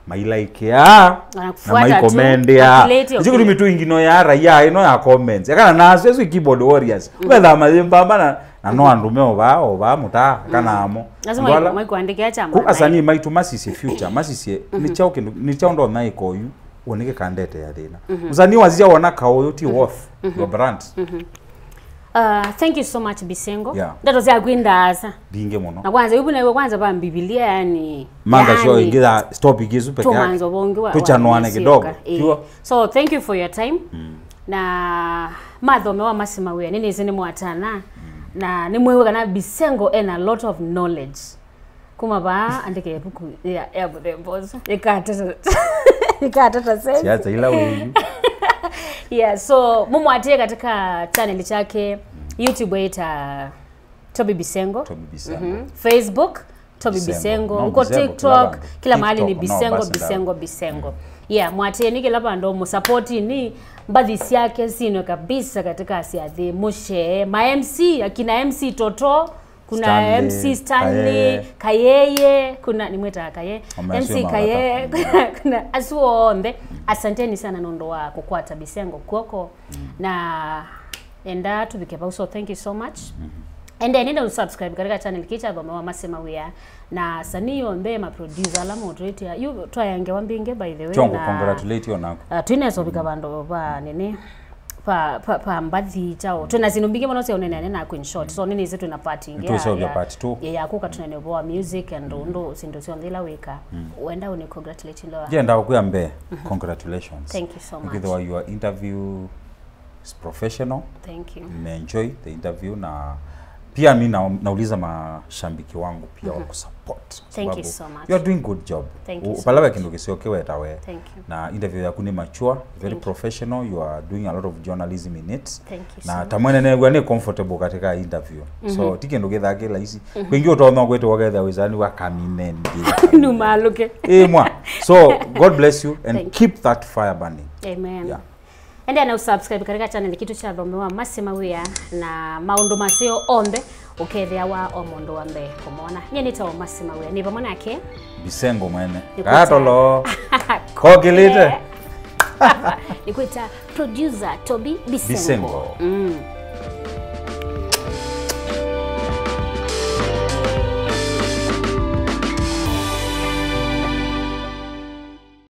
my like ya na my comment ya ziko mitu ingino ya raia ino ya comments yakana nazo ezo keyboard warriors whether mazembamba na no andume oba muta kana amo lazima mai kuandika chama asani mai to masisi future masisi ni chao ndo na iko yu oneke kandete ya dina uzani wazia wana kaoyo ti worth your brand. Thank you so much Bisengo. Ndato zya kwinda asa. Binge mono. Na kwanza yubu na kwanza pa Biblia yani. Manga show ingiza stop igizu peke yake. Tumanzo bongiwa. Tuchanuane kidogo. So thank you for your time. Na Thome wa Mawia nini zini mwatana. Na ni mwewe kana Bisengo and a lot of knowledge. Kuma ba andike buku ya budembozo. Ikatata sasa. Siaza ila wewe. Yeah, so mumwatie katika channel chake YouTube eta Toby Bisengo. Facebook Toby Bisengo, uko TikTok, kila mahali ni Bisengo. Yeah, mwatie niki lapa ndo mu support ni mbadhi yake sino kabisa katika asiadhi mushe ma MC akina MC Toto kuna Stanley, MC Stanley Kayeye kuna nimweta Kaye MC Kaye kuna asuonde asanteni sana nondo wa kukwata Bisengo kwako na enda tubike so thank you so much ende nenda usubscribe katika channel kicha Thome wa Mawia na saniyo mbe ma producer la moderate ya you try yange wambinge by the way chongo congratulate you na tunezo bika bando ba nene pa mbathi chao tunazinumbige mono se onene na queen shot so nini zetu na party ingia ya part 2 ya kuka tunaneboa music and ndo sindo sio ndila weka uenda uni congratulate lo je nda kuyambe congratulations thank you so much because your interview is professional. Thank you. Enjoy the interview na pia mimi nauliza mashambiki wangu pia wako support. Thank you so much. You are doing good job. Thank you. Upalawe kindu kisiokewe tawe. Thank you. Na interview yako ni mature, very professional. You are doing a lot of journalism in it. Thank you. Na tamwene ne gwane comfortable katika interview. So tikindu githake laisi. Kwingi utonwa gwetu wagetha wizani wa kamine ndi. Numaluke. Mwa. So God bless you and keep that fire burning. Amen. Yeah. Ende na usubscribe katika channel kitu cha Thome wa Mawia na maundu masio ombe ukethia wa omondo wa mbe kumona nye nita wa Mawia ni pamoja yake Bisengo mwene katolo kogelite nikuita producer Toby Bisengo.